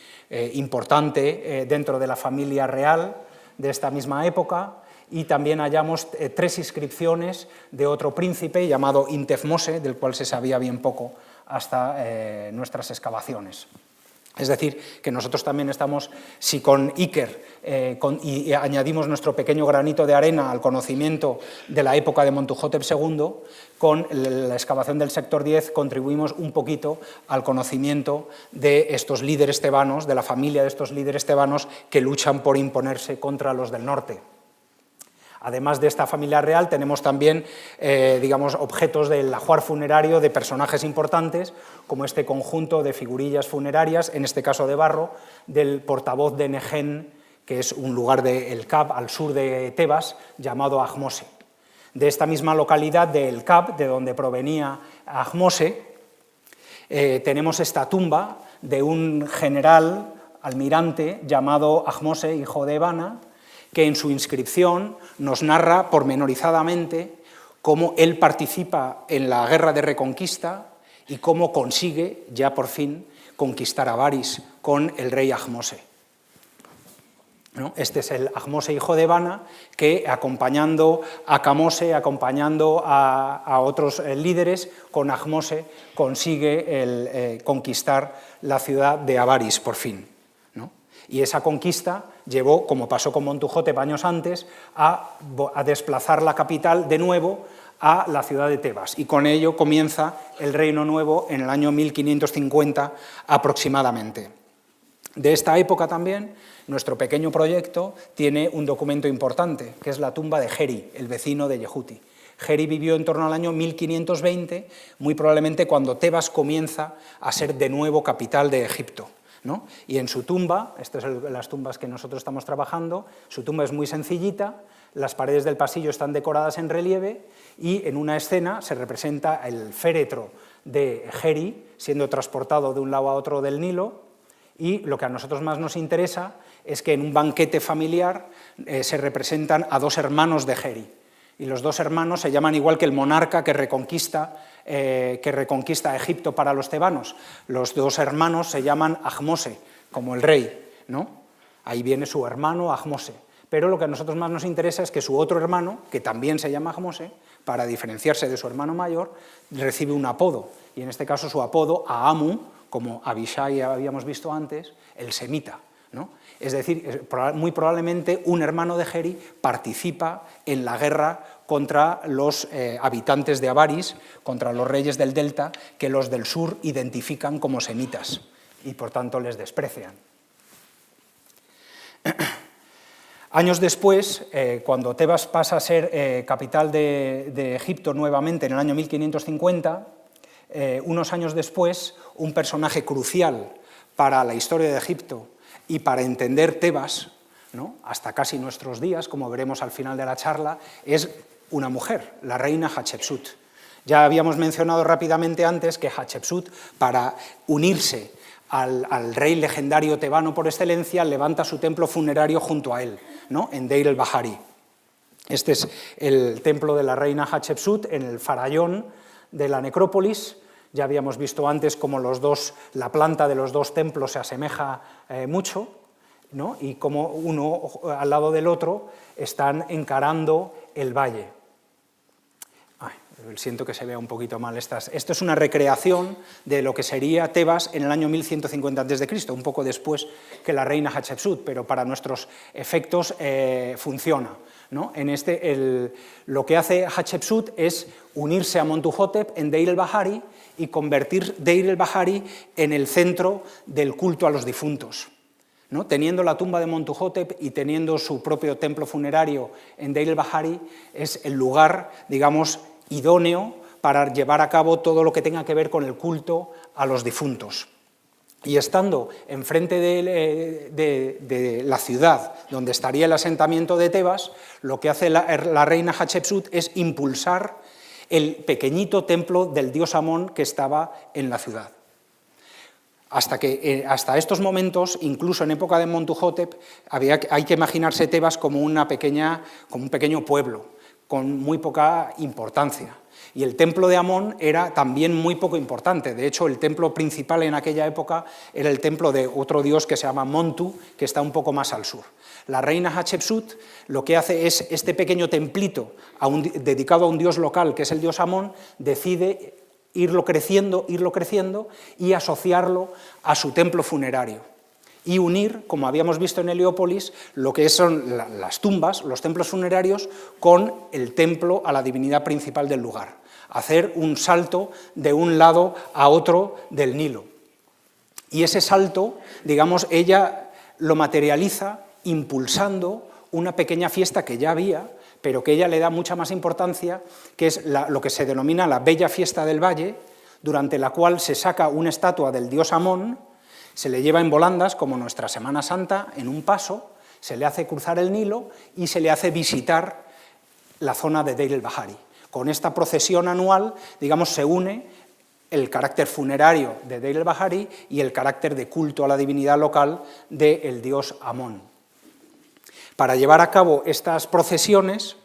importante dentro de la familia real de esta misma época, y también hallamos 3 inscripciones de otro príncipe llamado Intefmose, del cual se sabía bien poco hasta nuestras excavaciones. Es decir, que nosotros también estamos, si con Iker y añadimos nuestro pequeño granito de arena al conocimiento de la época de Montuhotep II, con la excavación del sector 10 contribuimos un poquito al conocimiento de estos líderes tebanos, de la familia de estos líderes tebanos que luchan por imponerse contra los del norte. Además de esta familia real, tenemos también digamos, objetos del ajuar funerario de personajes importantes, como este conjunto de figurillas funerarias, en este caso de barro, del portavoz de Negen, que es un lugar del Kab, al sur de Tebas, llamado Ahmose. De esta misma localidad del Kab, de donde provenía Ahmose, tenemos esta tumba de un general almirante llamado Ahmose, hijo de Ebana, que en su inscripción nos narra pormenorizadamente cómo él participa en la guerra de reconquista y cómo consigue, ya por fin, conquistar a Avaris con el rey Ahmose. ¿No? Este es el Ahmose, hijo de Ebana, que acompañando a Kamose, acompañando a otros líderes, con Ahmose consigue conquistar la ciudad de Avaris, por fin. Y esa conquista llevó, como pasó con Montuhotep años antes, a desplazar la capital de nuevo a la ciudad de Tebas. Y con ello comienza el Reino Nuevo en el año 1550 aproximadamente. De esta época también, nuestro pequeño proyecto tiene un documento importante, que es la tumba de Geri, el vecino de Yehuti. Geri vivió en torno al año 1520, muy probablemente cuando Tebas comienza a ser de nuevo capital de Egipto, ¿no? Y en su tumba, estas son las tumbas que nosotros estamos trabajando, su tumba es muy sencillita, las paredes del pasillo están decoradas en relieve y en una escena se representa el féretro de Geri siendo transportado de un lado a otro del Nilo, y lo que a nosotros más nos interesa es que en un banquete familiar se representan a 2 hermanos de Geri, y los 2 hermanos se llaman igual que el monarca que reconquista Egipto para los tebanos. Los 2 hermanos se llaman Ahmose, como el rey, ¿no? Ahí viene su hermano Ahmose. Pero lo que a nosotros más nos interesa es que su otro hermano, que también se llama Ahmose, para diferenciarse de su hermano mayor, recibe un apodo, y en este caso su apodo, Aamu, como Abishai habíamos visto antes, el semita, ¿no? Es decir, muy probablemente un hermano de Geri participa en la guerra contra los habitantes de Avaris, contra los reyes del delta, que los del sur identifican como semitas y por tanto les desprecian. Años después, cuando Tebas pasa a ser capital de Egipto nuevamente en el año 1550, unos años después, un personaje crucial para la historia de Egipto y para entender Tebas, ¿no?, hasta casi nuestros días, como veremos al final de la charla, es una mujer, la reina Hatshepsut. Ya habíamos mencionado rápidamente antes que Hatshepsut, para unirse al rey legendario tebano por excelencia, levanta su templo funerario junto a él, ¿no?, en Deir el-Bahari. Este es el templo de la reina Hatshepsut en el farallón de la necrópolis. Ya habíamos visto antes cómo la planta de los 2 templos se asemeja mucho, ¿no?, y cómo uno al lado del otro están encarando el valle. Siento que se vea un poquito mal estas. Esto es una recreación de lo que sería Tebas en el año 1150 a.C., un poco después que la reina Hatshepsut, pero para nuestros efectos funciona, ¿no? Lo que hace Hatshepsut es unirse a Montuhotep en Deir el-Bahari y convertir Deir el-Bahari en el centro del culto a los difuntos, ¿no? Teniendo la tumba de Montuhotep y teniendo su propio templo funerario en Deir el-Bahari, es el lugar, digamos, idóneo para llevar a cabo todo lo que tenga que ver con el culto a los difuntos. Y estando enfrente de la ciudad donde estaría el asentamiento de Tebas, lo que hace la reina Hatshepsut es impulsar el pequeñito templo del dios Amón que estaba en la ciudad. Hasta estos momentos, incluso en época de Montuhotep, hay que imaginarse Tebas como un pequeño pueblo, con muy poca importancia. Y el templo de Amón era también muy poco importante. De hecho, el templo principal en aquella época era el templo de otro dios que se llama Montu, que está un poco más al sur. La reina Hatshepsut lo que hace es este pequeño templito dedicado a un dios local, que es el dios Amón, decide irlo creciendo y asociarlo a su templo funerario. Y unir, como habíamos visto en Heliópolis, lo que son las tumbas, los templos funerarios, con el templo a la divinidad principal del lugar. Hacer un salto de un lado a otro del Nilo. Y ese salto, digamos, ella lo materializa impulsando una pequeña fiesta que ya había, pero que ella le da mucha más importancia, que es lo que se denomina la Bella Fiesta del Valle, durante la cual se saca una estatua del dios Amón, se le lleva en volandas, como nuestra Semana Santa, en un paso, se le hace cruzar el Nilo y se le hace visitar la zona de Deir el-Bahari. Con esta procesión anual, digamos, se une el carácter funerario de Deir el-Bahari y el carácter de culto a la divinidad local del dios Amón. Para llevar a cabo estas procesiones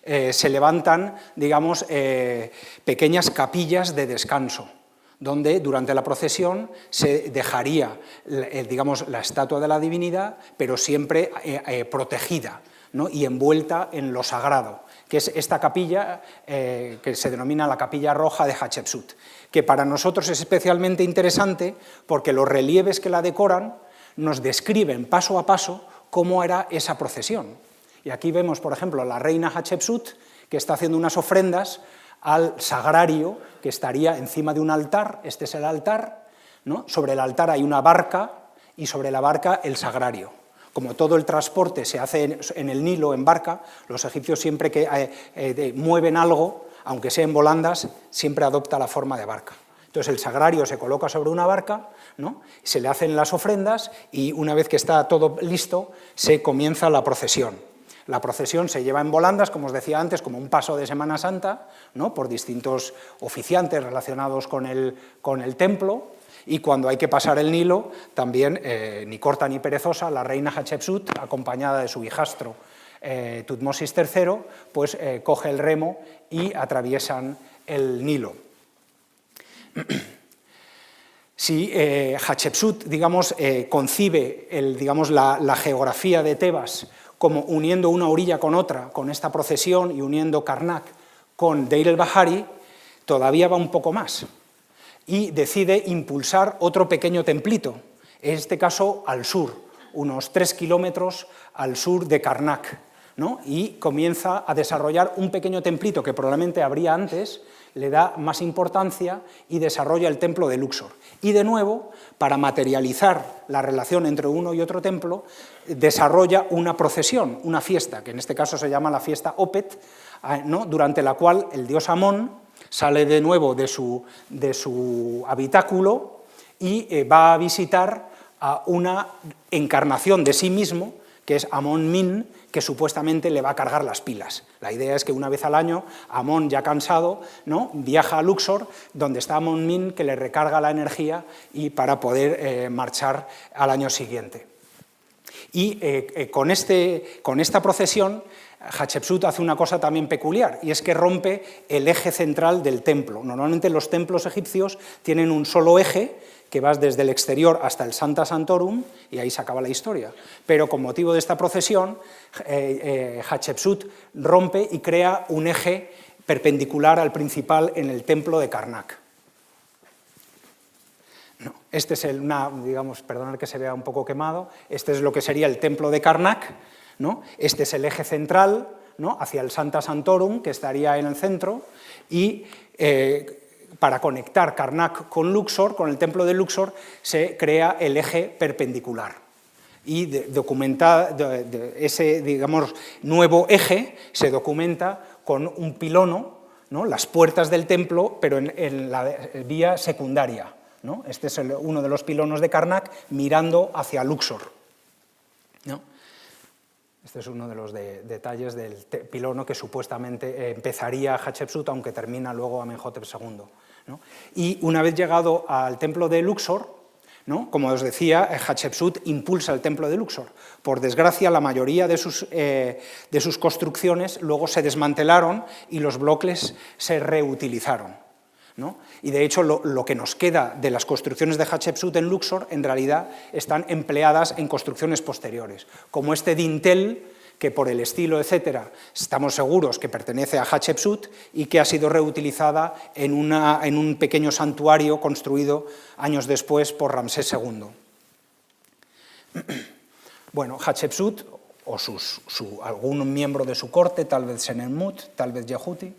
se levantan, digamos, pequeñas capillas de descanso, donde durante la procesión se dejaría, digamos, la estatua de la divinidad, pero siempre protegida, ¿no?, y envuelta en lo sagrado, que es esta capilla que se denomina la Capilla Roja de Hatshepsut, que para nosotros es especialmente interesante porque los relieves que la decoran nos describen paso a paso cómo era esa procesión. Y aquí vemos, por ejemplo, a la reina Hatshepsut, que está haciendo unas ofrendas al sagrario que estaría encima de un altar. Este es el altar, ¿no? Sobre el altar hay una barca y sobre la barca el sagrario. Como todo el transporte se hace en el Nilo en barca, los egipcios siempre que mueven algo, aunque sea en volandas, siempre adopta la forma de barca. Entonces el sagrario se coloca sobre una barca, ¿no?, se le hacen las ofrendas y una vez que está todo listo se comienza la procesión. La procesión se lleva en volandas, como os decía antes, como un paso de Semana Santa, ¿no?, por distintos oficiantes relacionados con el templo, y cuando hay que pasar el Nilo, también, ni corta ni perezosa, la reina Hatshepsut, acompañada de su hijastro Tutmosis III, pues coge el remo y atraviesan el Nilo. Si Hatshepsut, digamos, concibe la geografía de Tebas como uniendo una orilla con otra, con esta procesión, y uniendo Karnak con Deir el-Bahari, todavía va un poco más, y decide impulsar otro pequeño templito, en este caso al sur, unos 3 kilómetros al sur de Karnak, ¿no?, y comienza a desarrollar un pequeño templito que probablemente habría antes, le da más importancia y desarrolla el templo de Luxor. Y de nuevo, para materializar la relación entre uno y otro templo, desarrolla una procesión, una fiesta, que en este caso se llama la fiesta Opet, ¿no?, durante la cual el dios Amón sale de nuevo de su habitáculo y va a visitar a una encarnación de sí mismo, que es Amón-Min, que supuestamente le va a cargar las pilas. La idea es que una vez al año, Amón, ya cansado, ¿no?, viaja a Luxor, donde está Amón-Min, que le recarga la energía y para poder marchar al año siguiente. Y con esta procesión, Hatshepsut hace una cosa también peculiar, y es que rompe el eje central del templo. Normalmente los templos egipcios tienen un solo eje, que va desde el exterior hasta el Sancta Sanctorum, y ahí se acaba la historia. Pero con motivo de esta procesión, Hatshepsut rompe y crea un eje perpendicular al principal en el templo de Karnak. No, este es digamos, perdonad que se vea un poco quemado, este es lo que sería el templo de Karnak, ¿no? Este es el eje central, ¿no?, hacia el Sancta Sanctorum, que estaría en el centro, y para conectar Karnak con Luxor, con el templo de Luxor, se crea el eje perpendicular. Y ese, digamos, nuevo eje se documenta con un pilono, ¿no?, las puertas del templo, pero en la vía secundaria, ¿no? Este es uno de los pilonos de Karnak mirando hacia Luxor, ¿no? Este es uno de los detalles del pilono que supuestamente empezaría Hatshepsut, aunque termina luego Amenhotep II, ¿no? Y una vez llegado al templo de Luxor, ¿no? Como os decía, Hatshepsut impulsa el templo de Luxor. Por desgracia, la mayoría de sus construcciones luego se desmantelaron y los bloques se reutilizaron, ¿no? Y de hecho lo que nos queda de las construcciones de Hatshepsut en Luxor en realidad están empleadas en construcciones posteriores, como este dintel que por el estilo, etcétera, estamos seguros que pertenece a Hatshepsut y que ha sido reutilizada en un pequeño santuario construido años después por Ramsés II. Bueno, Hatshepsut, o algún miembro de su corte, tal vez Senenmut, tal vez Yehuti,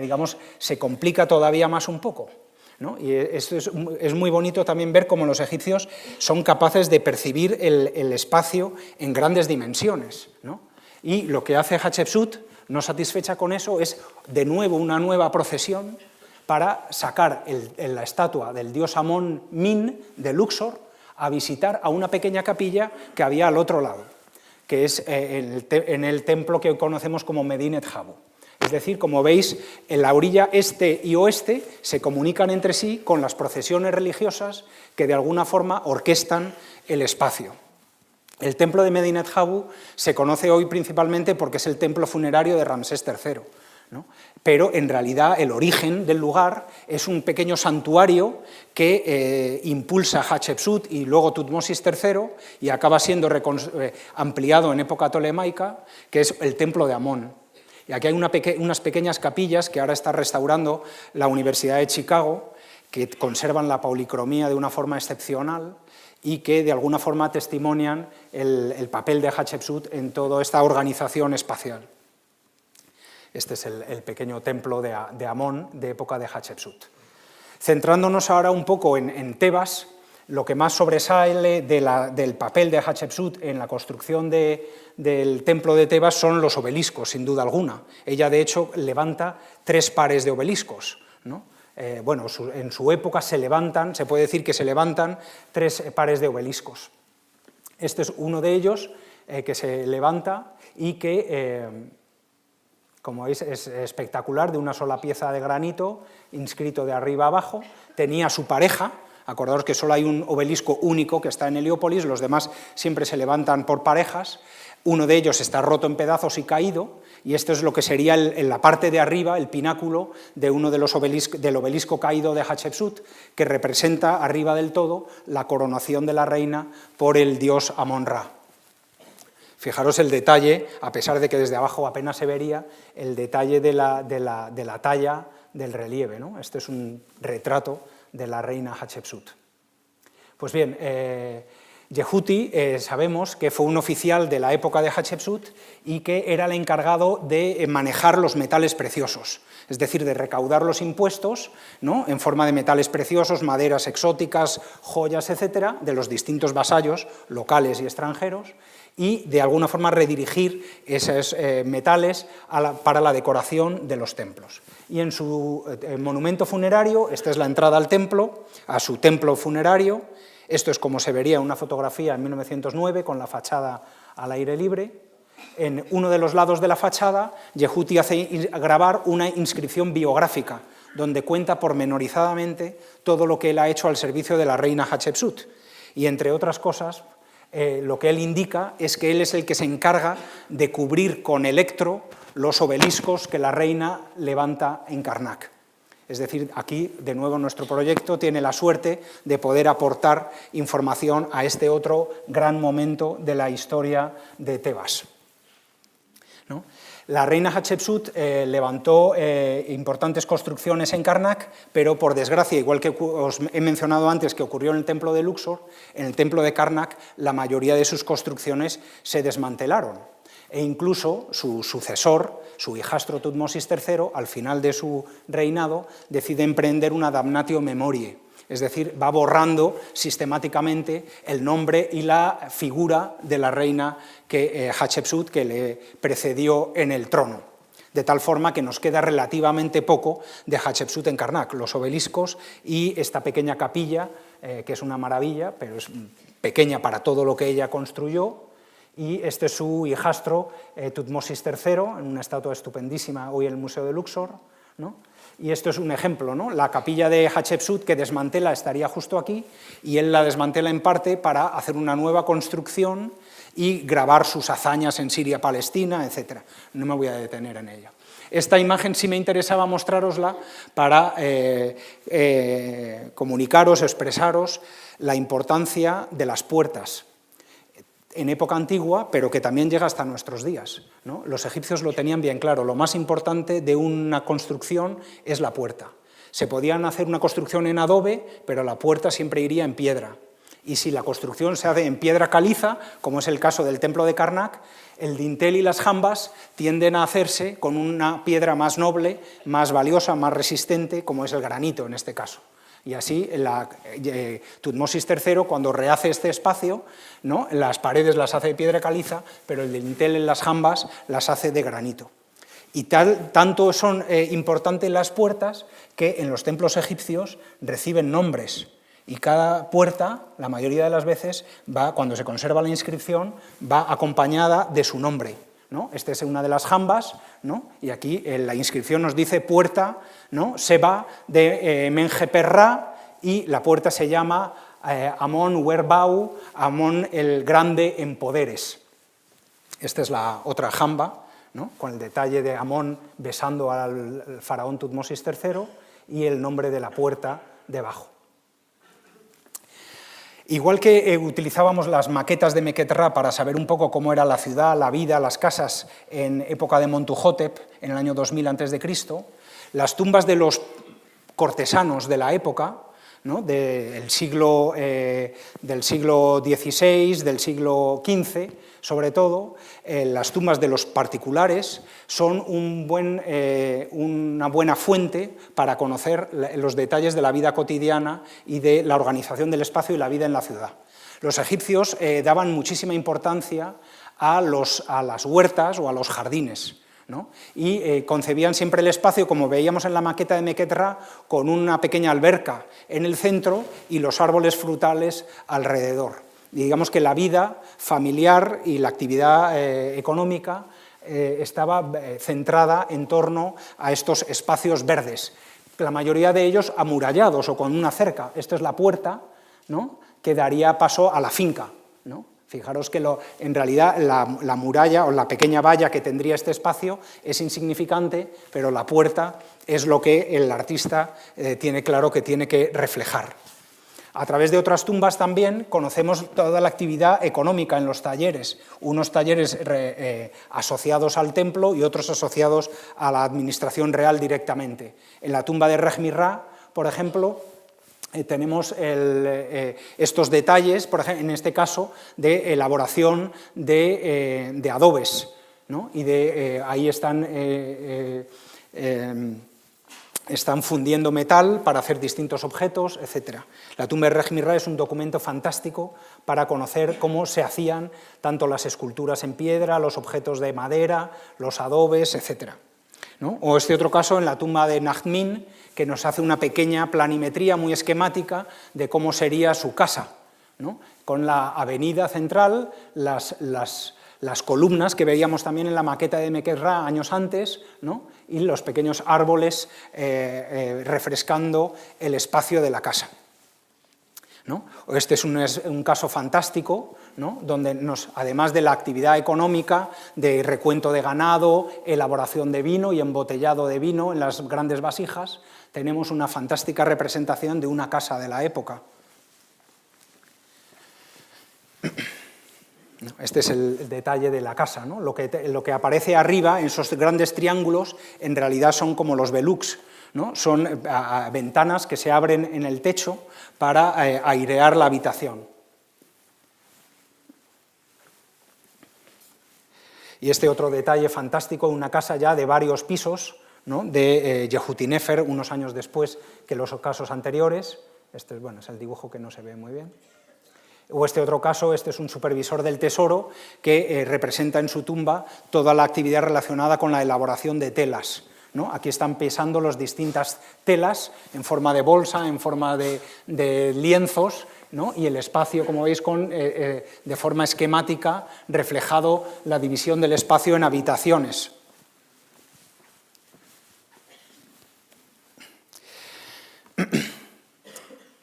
digamos, se complica todavía más un poco, ¿no? Y esto es muy bonito también ver cómo los egipcios son capaces de percibir el espacio en grandes dimensiones, ¿no? Y lo que hace Hatshepsut, no satisfecha con eso, es de nuevo una nueva procesión para sacar la estatua del dios Amón-Min de Luxor a visitar a una pequeña capilla que había al otro lado, que es en el templo que conocemos como Medinet Habu. Es decir, como veis, en la orilla este y oeste se comunican entre sí con las procesiones religiosas que de alguna forma orquestan el espacio. El templo de Medinet Habu se conoce hoy principalmente porque es el templo funerario de Ramsés III, ¿no? Pero en realidad el origen del lugar es un pequeño santuario que impulsa Hatshepsut y luego Tutmosis III y acaba siendo ampliado en época tolemaica, que es el templo de Amón. Y aquí hay unas pequeñas capillas que ahora está restaurando la Universidad de Chicago, que conservan la policromía de una forma excepcional y que de alguna forma testimonian el papel de Hatshepsut en toda esta organización espacial. Este es el pequeño templo de Amón de época de Hatshepsut. Centrándonos ahora un poco en Tebas, lo que más sobresale del papel de Hatshepsut en la construcción del templo de Tebas son los obeliscos, sin duda alguna. Ella, de hecho, levanta 3 pares de obeliscos, ¿no? Bueno, en su época se puede decir que se levantan 3 pares de obeliscos. Este es uno de ellos que se levanta y que, como veis, es espectacular, de una sola pieza de granito, inscrito de arriba abajo. Tenía su pareja. Acordaos que solo hay un obelisco único que está en Heliópolis, los demás siempre se levantan por parejas. Uno de ellos está roto en pedazos y caído, y esto es lo que sería en la parte de arriba, el pináculo de uno de del obelisco caído de Hatshepsut, que representa arriba del todo la coronación de la reina por el dios Amón-Ra. Fijaros el detalle, a pesar de que desde abajo apenas se vería, el detalle de la talla del relieve, ¿no? Este es un retrato de la reina Hatshepsut. Pues bien, Yehuti sabemos que fue un oficial de la época de Hatshepsut y que era el encargado de manejar los metales preciosos, es decir, de recaudar los impuestos, ¿no?, en forma de metales preciosos, maderas exóticas, joyas, etcétera, de los distintos vasallos locales y extranjeros, y de alguna forma redirigir esos metales para la decoración de los templos. Y en su monumento funerario, esta es la entrada al templo, a su templo funerario. Esto es como se vería en una fotografía en 1909, con la fachada al aire libre. En uno de los lados de la fachada, Yehuti hace grabar una inscripción biográfica, donde cuenta pormenorizadamente todo lo que él ha hecho al servicio de la reina Hatshepsut. Y entre otras cosas, lo que él indica es que él es el que se encarga de cubrir con electro los obeliscos que la reina levanta en Karnak. Es decir, aquí, de nuevo, nuestro proyecto tiene la suerte de poder aportar información a este otro gran momento de la historia de Tebas, ¿no? La reina Hatshepsut levantó importantes construcciones en Karnak, pero por desgracia, igual que os he mencionado antes que ocurrió en el templo de Luxor, en el templo de Karnak la mayoría de sus construcciones se desmantelaron. E incluso su sucesor, su hijastro Tutmosis III, al final de su reinado, decide emprender una damnatio memoriae, es decir, va borrando sistemáticamente el nombre y la figura de la reina Hatshepsut que le precedió en el trono, de tal forma que nos queda relativamente poco de Hatshepsut en Karnak, los obeliscos y esta pequeña capilla, que es una maravilla, pero es pequeña para todo lo que ella construyó. Y este es su hijastro Tutmosis III, en una estatua estupendísima hoy en el Museo de Luxor, ¿no? Y esto es un ejemplo, ¿no? La capilla de Hatshepsut que desmantela estaría justo aquí, y él la desmantela en parte para hacer una nueva construcción y grabar sus hazañas en Siria-Palestina, etc. No me voy a detener en ello. Esta imagen sí me interesaba mostrarosla para comunicaros, expresaros la importancia de las puertas en época antigua, pero que también llega hasta nuestros días, ¿no? Los egipcios lo tenían bien claro, lo más importante de una construcción es la puerta. Se podían hacer una construcción en adobe, pero la puerta siempre iría en piedra. Y si la construcción se hace en piedra caliza, como es el caso del templo de Karnak, el dintel y las jambas tienden a hacerse con una piedra más noble, más valiosa, más resistente, como es el granito en este caso. Y así Tutmosis III, cuando rehace este espacio, ¿no? Las paredes las hace de piedra caliza, pero el dintel en las jambas las hace de granito. Y tanto son importantes las puertas que en los templos egipcios reciben nombres. Y cada puerta, la mayoría de las veces, cuando se conserva la inscripción, va acompañada de su nombre, ¿no? Esta es una de las jambas, ¿no? Y aquí la inscripción nos dice puerta, ¿no? Seba de Menjeperra, y la puerta se llama Amón Werbau, Amón el Grande en poderes. Esta es la otra jamba, ¿no? Con el detalle de Amón besando al faraón Tutmosis III y el nombre de la puerta debajo. Igual que utilizábamos las maquetas de Mequetrra para saber un poco cómo era la ciudad, la vida, las casas en época de Montuhotep, en el año 2000 a.C., las tumbas de los cortesanos de la época, ¿no? del siglo XVI, del siglo XV, sobre todo, las tumbas de los particulares son una buena fuente para conocer los detalles de la vida cotidiana y de la organización del espacio y la vida en la ciudad. Los egipcios daban muchísima importancia a las huertas o a los jardines, ¿no? Y concebían siempre el espacio, como veíamos en la maqueta de Mequetrra, con una pequeña alberca en el centro y los árboles frutales alrededor. Y digamos que la vida familiar y la actividad económica estaba centrada en torno a estos espacios verdes, la mayoría de ellos amurallados o con una cerca. Esta es la puerta, ¿no? Que daría paso a la finca, ¿no? Fijaros que en realidad la muralla o la pequeña valla que tendría este espacio es insignificante, pero la puerta es lo que el artista tiene claro que tiene que reflejar. A través de otras tumbas también conocemos toda la actividad económica en los talleres, unos talleres asociados al templo y otros asociados a la administración real directamente. En la tumba de Rejmirra, por ejemplo, tenemos estos detalles, por ejemplo, en este caso, de elaboración de adobes, ¿no? Y ahí están fundiendo metal para hacer distintos objetos, etc. La tumba de Rejmirra es un documento fantástico para conocer cómo se hacían tanto las esculturas en piedra, los objetos de madera, los adobes, etc. ¿No? O este otro caso en la tumba de Najmin, que nos hace una pequeña planimetría muy esquemática de cómo sería su casa, ¿no? Con la avenida central, las columnas que veíamos también en la maqueta de Mequetrra años antes, ¿no? Y los pequeños árboles refrescando el espacio de la casa, ¿no? Este es un caso fantástico, ¿no? Donde además de la actividad económica, de recuento de ganado, elaboración de vino y embotellado de vino en las grandes vasijas, tenemos una fantástica representación de una casa de la época. Este es el detalle de la casa, ¿no? Lo que aparece arriba, en esos grandes triángulos, en realidad son como los belucs, ¿no? Son ventanas que se abren en el techo para airear la habitación. Y este otro detalle fantástico, una casa ya de varios pisos, ¿no? De Yehutinefer, unos años después que los casos anteriores. Este es el dibujo que no se ve muy bien. O este otro caso, este es un supervisor del tesoro que representa en su tumba toda la actividad relacionada con la elaboración de telas, ¿no? Aquí están pesando las distintas telas en forma de bolsa, en forma de lienzos, ¿no? Y el espacio, como veis, de forma esquemática, reflejado la división del espacio en habitaciones.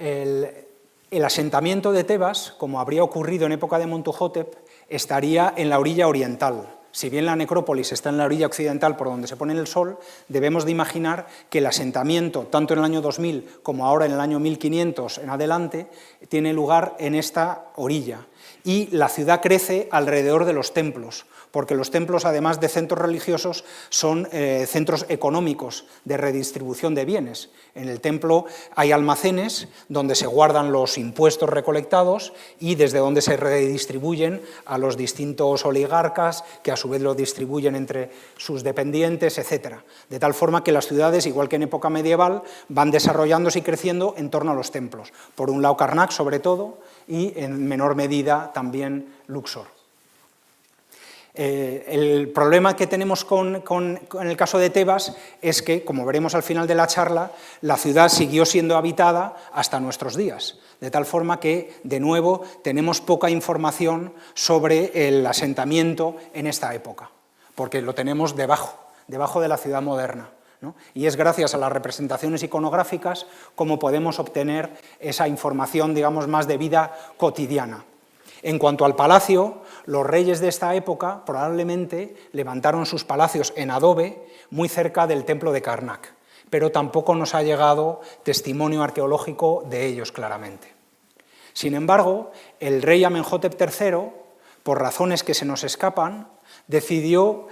El asentamiento de Tebas, como habría ocurrido en época de Montuhotep, estaría en la orilla oriental. Si bien la necrópolis está en la orilla occidental por donde se pone el sol, debemos de imaginar que el asentamiento, tanto en el año 2000 como ahora en el año 1500 en adelante, tiene lugar en esta orilla. Y la ciudad crece alrededor de los templos, porque los templos, además de centros religiosos, son centros económicos de redistribución de bienes. En el templo hay almacenes donde se guardan los impuestos recolectados y desde donde se redistribuyen a los distintos oligarcas, que a su vez lo distribuyen entre sus dependientes, etc. De tal forma que las ciudades, igual que en época medieval, van desarrollándose y creciendo en torno a los templos. Por un lado Karnak, sobre todo, y en menor medida también Luxor. El problema que tenemos con el caso de Tebas es que, como veremos al final de la charla, la ciudad siguió siendo habitada hasta nuestros días, de tal forma que, de nuevo, tenemos poca información sobre el asentamiento en esta época, porque lo tenemos debajo de la ciudad moderna, ¿no? Y es gracias a las representaciones iconográficas como podemos obtener esa información, digamos, más de vida cotidiana. En cuanto al palacio, los reyes de esta época probablemente levantaron sus palacios en adobe muy cerca del templo de Karnak, pero tampoco nos ha llegado testimonio arqueológico de ellos claramente. Sin embargo, el rey Amenhotep III, por razones que se nos escapan, decidió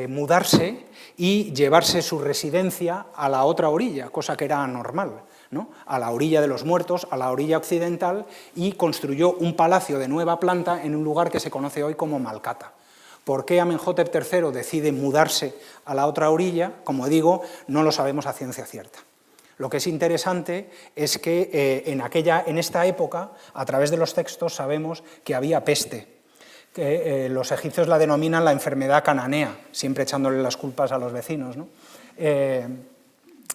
mudarse y llevarse su residencia a la otra orilla, cosa que era anormal, ¿no? A la orilla de los muertos, a la orilla occidental, y construyó un palacio de nueva planta en un lugar que se conoce hoy como Malkata. ¿Por qué Amenhotep III decide mudarse a la otra orilla? Como digo, no lo sabemos a ciencia cierta. Lo que es interesante es que en esta época, a través de los textos, sabemos que había peste, que los egipcios la denominan la enfermedad cananea, siempre echándole las culpas a los vecinos, ¿no?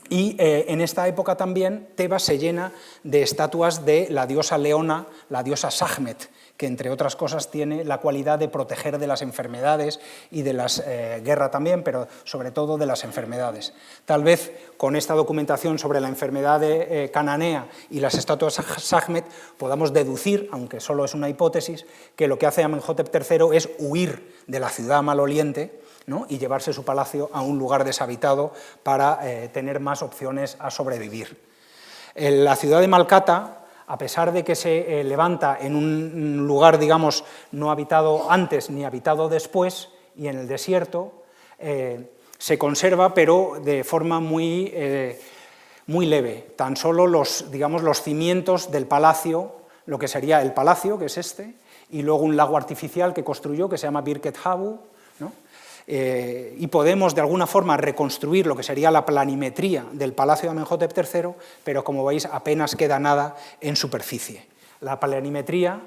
Y en esta época también Tebas se llena de estatuas de la diosa leona, la diosa Sekhmet, que entre otras cosas tiene la cualidad de proteger de las enfermedades y de las guerras también, pero sobre todo de las enfermedades. Tal vez con esta documentación sobre la enfermedad cananea y las estatuas Sekhmet podamos deducir, aunque solo es una hipótesis, que lo que hace Amenhotep III es huir de la ciudad maloliente, ¿no? Y llevarse su palacio a un lugar deshabitado para tener más opciones a sobrevivir. La ciudad de Malkata, a pesar de que se levanta en un lugar, digamos, no habitado antes ni habitado después, y en el desierto, se conserva, pero de forma muy leve. Tan solo los cimientos del palacio, lo que sería el palacio, que es este, y luego un lago artificial que construyó, que se llama Birket Habu, ¿no? Y podemos de alguna forma reconstruir lo que sería la planimetría del palacio de Amenhotep III, pero como veis apenas queda nada en superficie. La planimetría,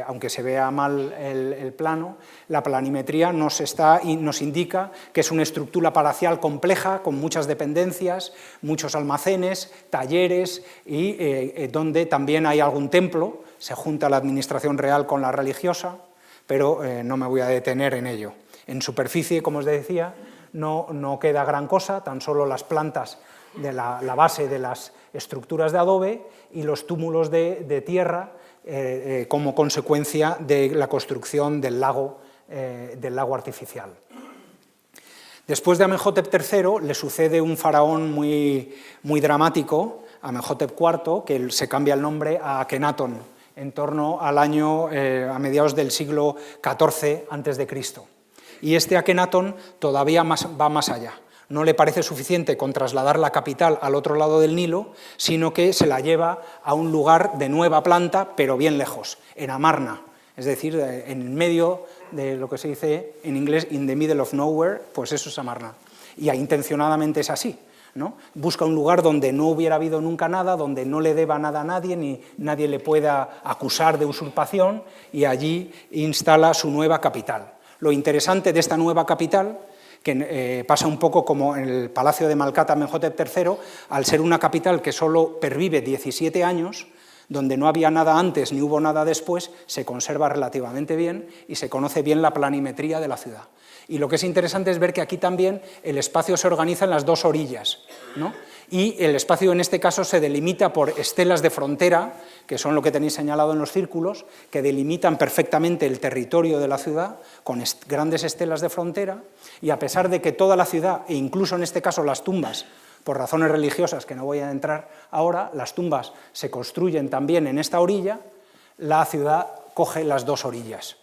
aunque se vea mal el plano, la planimetría nos indica que es una estructura palacial compleja, con muchas dependencias, muchos almacenes, talleres, y donde también hay algún templo, se junta la administración real con la religiosa, pero no me voy a detener en ello. En superficie, como os decía, no queda gran cosa, tan solo las plantas de la base de las estructuras de adobe y los túmulos de tierra como consecuencia de la construcción del lago artificial. Después de Amenhotep III le sucede un faraón muy dramático, Amenhotep IV, que se cambia el nombre a Akenatón, en torno al año a mediados del siglo XIV a.C. Y este Akenatón todavía va más allá. No le parece suficiente con trasladar la capital al otro lado del Nilo, sino que se la lleva a un lugar de nueva planta, pero bien lejos, en Amarna, es decir, en medio de lo que se dice en inglés in the middle of nowhere, pues eso es Amarna. Y intencionadamente es así, ¿no? Busca un lugar donde no hubiera habido nunca nada, donde no le deba nada a nadie, ni nadie le pueda acusar de usurpación, y allí instala su nueva capital. Lo interesante de esta nueva capital, que pasa un poco como en el palacio de Malkata Amenhotep III, al ser una capital que solo pervive 17 años, donde no había nada antes ni hubo nada después, se conserva relativamente bien y se conoce bien la planimetría de la ciudad. Y lo que es interesante es ver que aquí también el espacio se organiza en las dos orillas, ¿no? Y el espacio en este caso se delimita por estelas de frontera, que son lo que tenéis señalado en los círculos, que delimitan perfectamente el territorio de la ciudad, con grandes estelas de frontera, y a pesar de que toda la ciudad, e incluso en este caso las tumbas, por razones religiosas que no voy a entrar ahora, las tumbas se construyen también en esta orilla, la ciudad coge las dos orillas,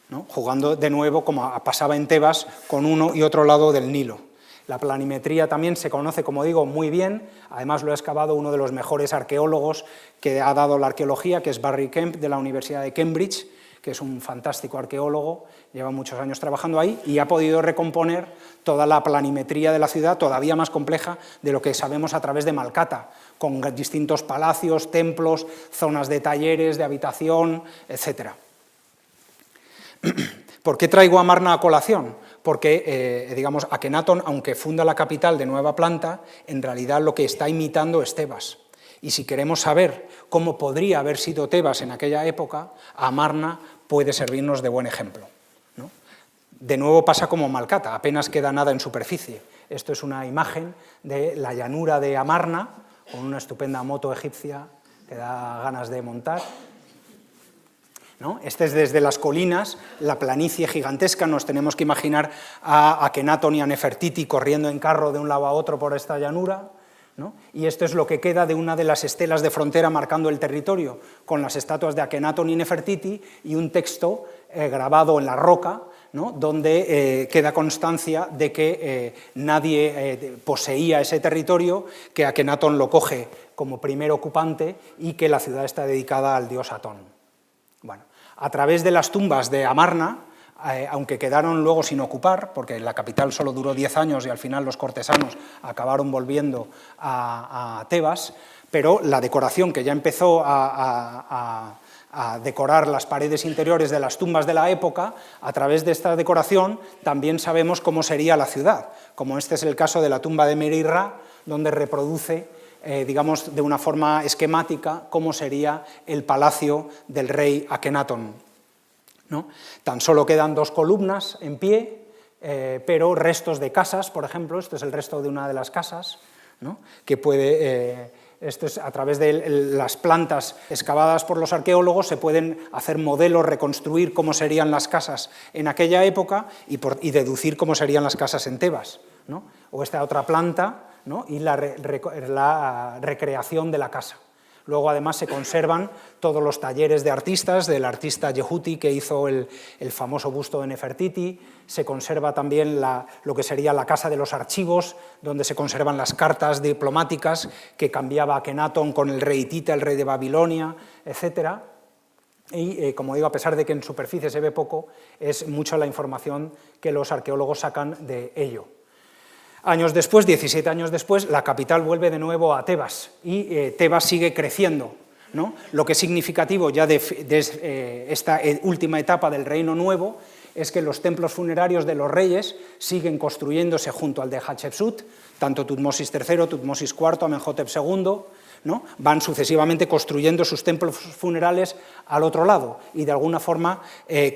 ¿no? Jugando de nuevo como pasaba en Tebas con uno y otro lado del Nilo. La planimetría también se conoce, como digo, muy bien, además lo ha excavado uno de los mejores arqueólogos que ha dado la arqueología, que es Barry Kemp, de la Universidad de Cambridge, que es un fantástico arqueólogo, lleva muchos años trabajando ahí y ha podido recomponer toda la planimetría de la ciudad, todavía más compleja de lo que sabemos a través de Malkata, con distintos palacios, templos, zonas de talleres, de habitación, etc. ¿Por qué traigo a Amarna a colación? Porque, digamos, Akenatón, aunque funda la capital de nueva planta, en realidad lo que está imitando es Tebas. Y si queremos saber cómo podría haber sido Tebas en aquella época, Amarna puede servirnos de buen ejemplo, ¿no? De nuevo pasa como Malkata, apenas queda nada en superficie. Esto es una imagen de la llanura de Amarna, con una estupenda moto egipcia que da ganas de montar, ¿no? Este es desde las colinas, la planicie gigantesca, nos tenemos que imaginar a Akenatón y a Nefertiti corriendo en carro de un lado a otro por esta llanura, ¿no? Y esto es lo que queda de una de las estelas de frontera marcando el territorio, con las estatuas de Akenatón y Nefertiti y un texto grabado en la roca, ¿no? Donde queda constancia de que nadie poseía ese territorio, que Akenatón lo coge como primer ocupante y que la ciudad está dedicada al dios Atón. Bueno, a través de las tumbas de Amarna, aunque quedaron luego sin ocupar, porque la capital solo duró 10 años y al final los cortesanos acabaron volviendo a Tebas, pero la decoración que ya empezó a decorar las paredes interiores de las tumbas de la época, a través de esta decoración también sabemos cómo sería la ciudad, como este es el caso de la tumba de Merirra, donde reproduce digamos, de una forma esquemática, cómo sería el palacio del rey Akenatón, ¿no? Tan solo quedan dos columnas en pie, pero restos de casas, por ejemplo, esto es el resto de una de las casas, ¿no? Que puede, esto es a través de las plantas excavadas por los arqueólogos, se pueden hacer modelos, reconstruir cómo serían las casas en aquella época y deducir cómo serían las casas en Tebas, ¿no? O esta otra planta, ¿no? Y la recreación de la casa. Luego, además, se conservan todos los talleres de artistas, del artista Yehuti, que hizo el famoso busto de Nefertiti, se conserva también lo que sería la casa de los archivos, donde se conservan las cartas diplomáticas que cambiaba Akenatón con el rey Hitita, el rey de Babilonia, etc. Y, como digo, a pesar de que en superficie se ve poco, es mucha la información que los arqueólogos sacan de ello. Años después, 17 años después, la capital vuelve de nuevo a Tebas y Tebas sigue creciendo, ¿no? Lo que es significativo ya de esta última etapa del Reino Nuevo es que los templos funerarios de los reyes siguen construyéndose junto al de Hatshepsut, tanto Tutmosis III, Tutmosis IV, Amenhotep II, ¿no? Van sucesivamente construyendo sus templos funerales al otro lado y de alguna forma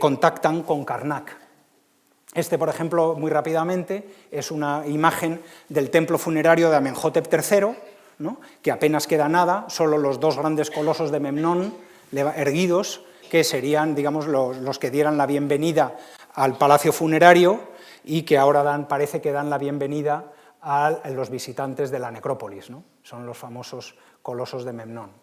contactan con Karnak. Este, por ejemplo, muy rápidamente, es una imagen del templo funerario de Amenhotep III, ¿no? Que apenas queda nada, solo los dos grandes colosos de Memnón erguidos, que serían, digamos, los que dieran la bienvenida al palacio funerario y que ahora parece que dan la bienvenida a los visitantes de la necrópolis, ¿no? Son los famosos colosos de Memnón.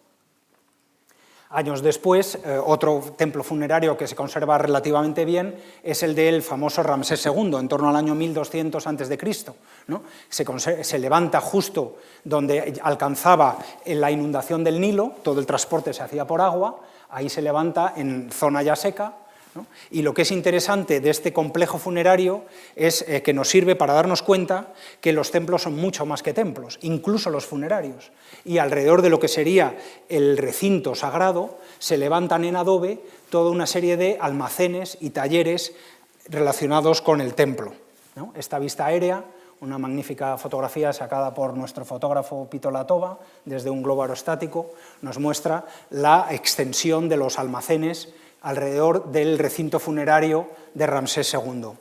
Años después, otro templo funerario que se conserva relativamente bien es el del famoso Ramsés II, en torno al año 1200 a.C., ¿no? Se levanta justo donde alcanzaba la inundación del Nilo, todo el transporte se hacía por agua, ahí se levanta en zona ya seca, ¿no? Y lo que es interesante de este complejo funerario es que nos sirve para darnos cuenta que los templos son mucho más que templos, incluso los funerarios, y alrededor de lo que sería el recinto sagrado se levantan en adobe toda una serie de almacenes y talleres relacionados con el templo, ¿no? Esta vista aérea, una magnífica fotografía sacada por nuestro fotógrafo Pito Latova desde un globo aerostático, nos muestra la extensión de los almacenes alrededor del recinto funerario de Ramsés II.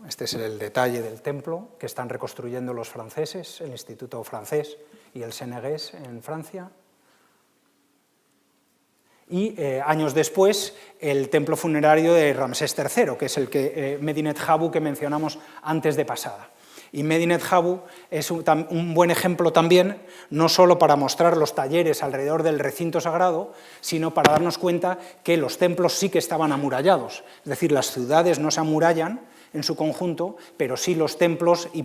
Este es el detalle del templo que están reconstruyendo los franceses, el Instituto francés y el Sénégués en Francia. Y años después, el templo funerario de Ramsés III, que es el que Medinet Habu que mencionamos antes de pasada. Y Medinet Habu es un buen ejemplo también, no solo para mostrar los talleres alrededor del recinto sagrado, sino para darnos cuenta que los templos sí que estaban amurallados. Es decir, las ciudades no se amurallan en su conjunto, pero sí los templos y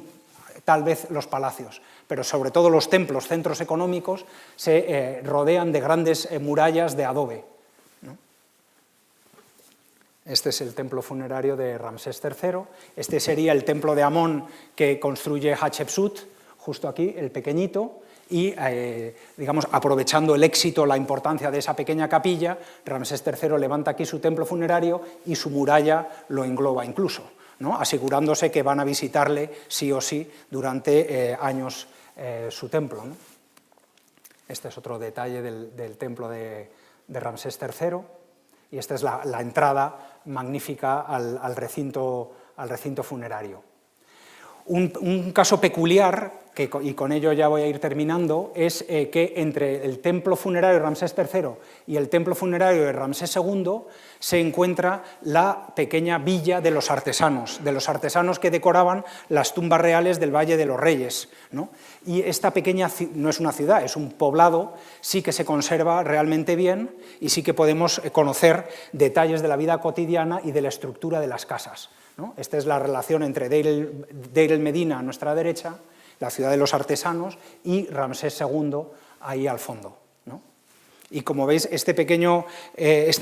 tal vez los palacios. Pero sobre todo los templos, centros económicos, se rodean de grandes murallas de adobe, ¿no? Este es el templo funerario de Ramsés III, este sería el templo de Amón que construye Hatshepsut, justo aquí, el pequeñito, y digamos, aprovechando el éxito, la importancia de esa pequeña capilla, Ramsés III levanta aquí su templo funerario y su muralla lo engloba incluso, ¿no? Asegurándose que van a visitarle sí o sí durante años su templo, ¿no? Este es otro detalle del templo de Ramsés III, y esta es la entrada magnífica al recinto funerario. Un caso peculiar, y con ello ya voy a ir terminando, es que entre el templo funerario de Ramsés III y el templo funerario de Ramsés II se encuentra la pequeña villa de los artesanos que decoraban las tumbas reales del Valle de los Reyes, ¿no? Y esta pequeña, no es una ciudad, es un poblado, sí que se conserva realmente bien y sí que podemos conocer detalles de la vida cotidiana y de la estructura de las casas, ¿no? Esta es la relación entre Deir el Medina a nuestra derecha, la ciudad de los artesanos, y Ramsés II ahí al fondo, ¿no? Y como veis, esta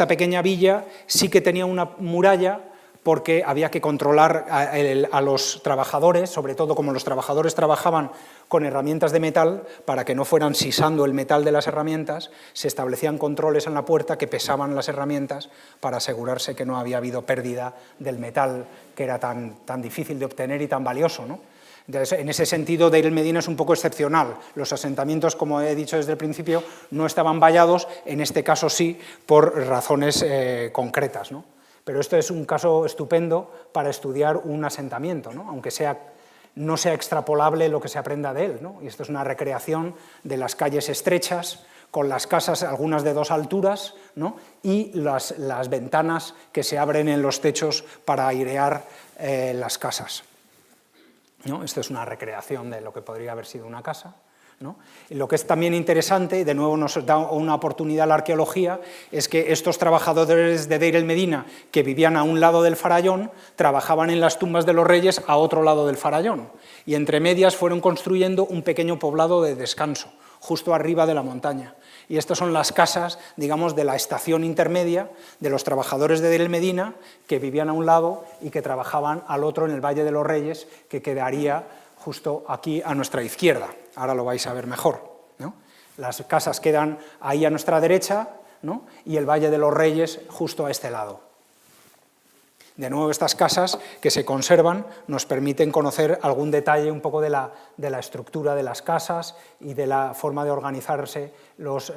pequeña villa sí que tenía una muralla porque había que controlar a los trabajadores, sobre todo como los trabajadores trabajaban con herramientas de metal, para que no fueran sisando el metal de las herramientas, se establecían controles en la puerta que pesaban las herramientas para asegurarse que no había habido pérdida del metal, que era tan difícil de obtener y tan valioso, ¿no? Entonces, en ese sentido, Deir el Medina es un poco excepcional. Los asentamientos, como he dicho desde el principio, no estaban vallados, en este caso sí, por razones concretas, ¿no? Pero esto es un caso estupendo para estudiar un asentamiento, ¿no? Aunque no sea extrapolable lo que se aprenda de él, ¿no? Y esto es una recreación de las calles estrechas, con las casas, algunas de 2 alturas, ¿no? Y las ventanas que se abren en los techos para airear las casas, ¿no? Esto es una recreación de lo que podría haber sido una casa, ¿no? Y lo que es también interesante, y de nuevo nos da una oportunidad la arqueología, es que estos trabajadores de Deir el Medina, que vivían a un lado del farallón, trabajaban en las tumbas de los reyes a otro lado del farallón, y entre medias fueron construyendo un pequeño poblado de descanso, justo arriba de la montaña. Y estas son las casas, digamos, de la estación intermedia de los trabajadores de Deir el Medina, que vivían a un lado y que trabajaban al otro en el Valle de los Reyes, que quedaría justo aquí a nuestra izquierda. Ahora lo vais a ver mejor, ¿no? Las casas quedan ahí a nuestra derecha, ¿no? Y el Valle de los Reyes justo a este lado. De nuevo, estas casas que se conservan nos permiten conocer algún detalle un poco de la estructura de las casas y de la forma de organizarse los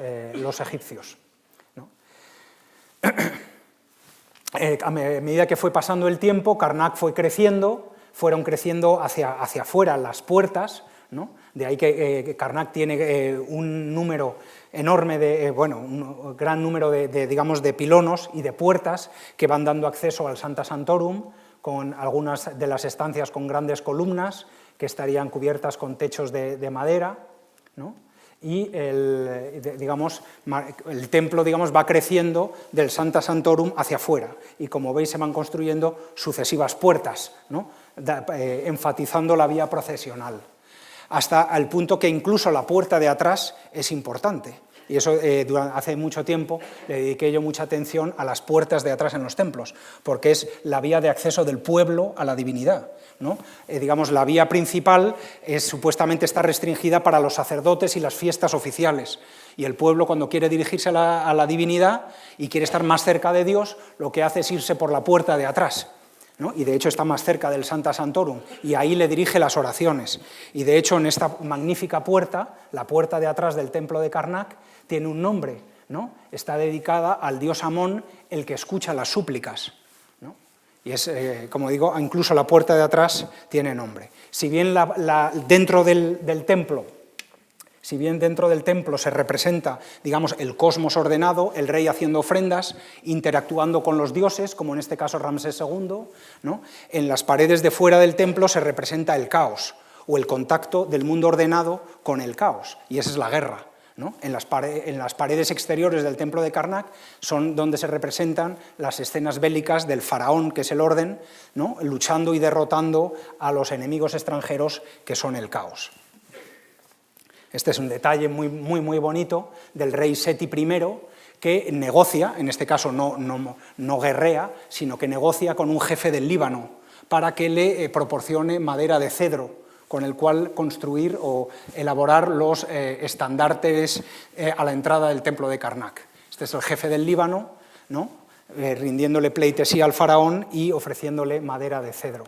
egipcios, ¿no? A medida que fue pasando el tiempo, Karnak fue creciendo, fueron creciendo hacia afuera las puertas, ¿no? De ahí que Karnak tiene un número enorme un gran número digamos, de pilonos y de puertas que van dando acceso al Sancta Sanctorum, con algunas de las estancias con grandes columnas que estarían cubiertas con techos de madera, ¿no? Y el templo, digamos, va creciendo del Sancta Sanctorum hacia afuera, y como veis se van construyendo sucesivas puertas, ¿no? Enfatizando la vía procesional, hasta el punto que incluso la puerta de atrás es importante. Y eso hace mucho tiempo le dediqué yo mucha atención a las puertas de atrás en los templos, porque es la vía de acceso del pueblo a la divinidad, ¿no? Digamos, la vía principal supuestamente está restringida para los sacerdotes y las fiestas oficiales, y el pueblo, cuando quiere dirigirse a la divinidad y quiere estar más cerca de Dios, lo que hace es irse por la puerta de atrás, ¿no? Y de hecho está más cerca del Sancta Sanctorum, y ahí le dirige las oraciones. Y de hecho en esta magnífica puerta, la puerta de atrás del templo de Karnak, tiene un nombre, ¿no? Está dedicada al dios Amón, el que escucha las súplicas, ¿no? Y es, como digo, incluso la puerta de atrás tiene nombre. Si bien dentro del templo se representa, digamos, el cosmos ordenado, el rey haciendo ofrendas, interactuando con los dioses, como en este caso Ramsés II, ¿no? En las paredes de fuera del templo se representa el caos, o el contacto del mundo ordenado con el caos, y esa es la guerra, ¿no? En las paredes exteriores del templo de Karnak son donde se representan las escenas bélicas del faraón, que es el orden, ¿no? Luchando y derrotando a los enemigos extranjeros, que son el caos. Este es un detalle muy bonito del rey Seti I, que negocia, en este caso no guerrea, sino que negocia con un jefe del Líbano para que le proporcione madera de cedro, con el cual construir o elaborar los estandartes a la entrada del templo de Karnak. Este es el jefe del Líbano, ¿no? Rindiéndole pleitesía al faraón y ofreciéndole madera de cedro.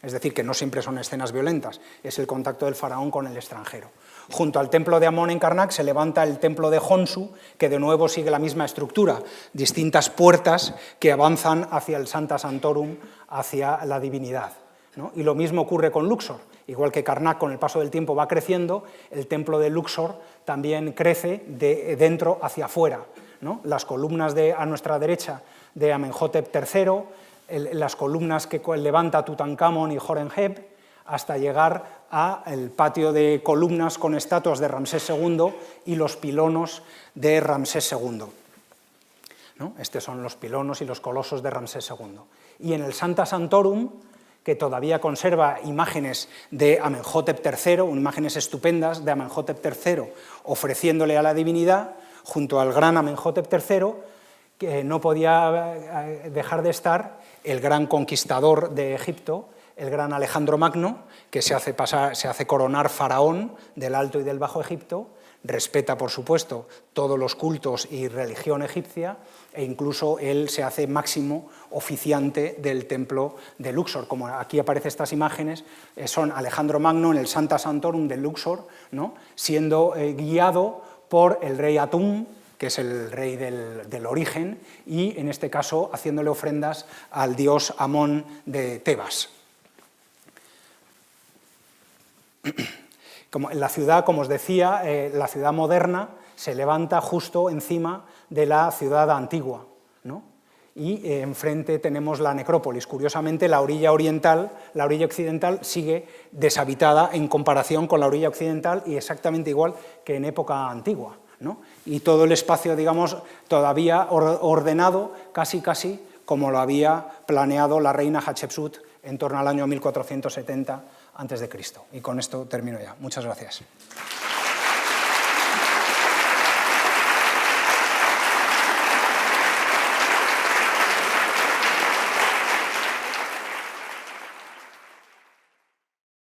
Es decir, que no siempre son escenas violentas, es el contacto del faraón con el extranjero. Junto al templo de Amón en Karnak se levanta el templo de Honsu, que de nuevo sigue la misma estructura, distintas puertas que avanzan hacia el Sancta Sanctorum, hacia la divinidad, ¿no? Y lo mismo ocurre con Luxor. Igual que Karnak con el paso del tiempo va creciendo, el templo de Luxor también crece de dentro hacia afuera, ¿no? Las columnas a nuestra derecha de Amenhotep III, las columnas que levanta Tutankamón y Horemheb, hasta llegar al patio de columnas con estatuas de Ramsés II y los pilonos de Ramsés II, ¿no? Estos son los pilonos y los colosos de Ramsés II. Y en el Sancta Sanctorum, que todavía conserva imágenes de Amenhotep III, imágenes estupendas de Amenhotep III ofreciéndole a la divinidad, junto al gran Amenhotep III, que no podía dejar de estar el gran conquistador de Egipto, el gran Alejandro Magno, que se hace coronar faraón del Alto y del Bajo Egipto, respeta, por supuesto, todos los cultos y religión egipcia, e incluso él se hace máximo oficiante del templo de Luxor. Como aquí aparecen estas imágenes, son Alejandro Magno en el Sancta Sanctorum de Luxor, ¿no? Siendo guiado por el rey Atum, que es el rey del origen, y en este caso haciéndole ofrendas al dios Amón de Tebas. La ciudad, como os decía, la ciudad moderna se levanta justo encima de la ciudad antigua, ¿no? Y enfrente tenemos la necrópolis. Curiosamente, la orilla occidental sigue deshabitada en comparación con la orilla occidental y exactamente igual que en época antigua, ¿no? Y todo el espacio, digamos, todavía ordenado casi como lo había planeado la reina Hatshepsut en torno al año 1470 a.C. Y con esto termino ya. Muchas gracias.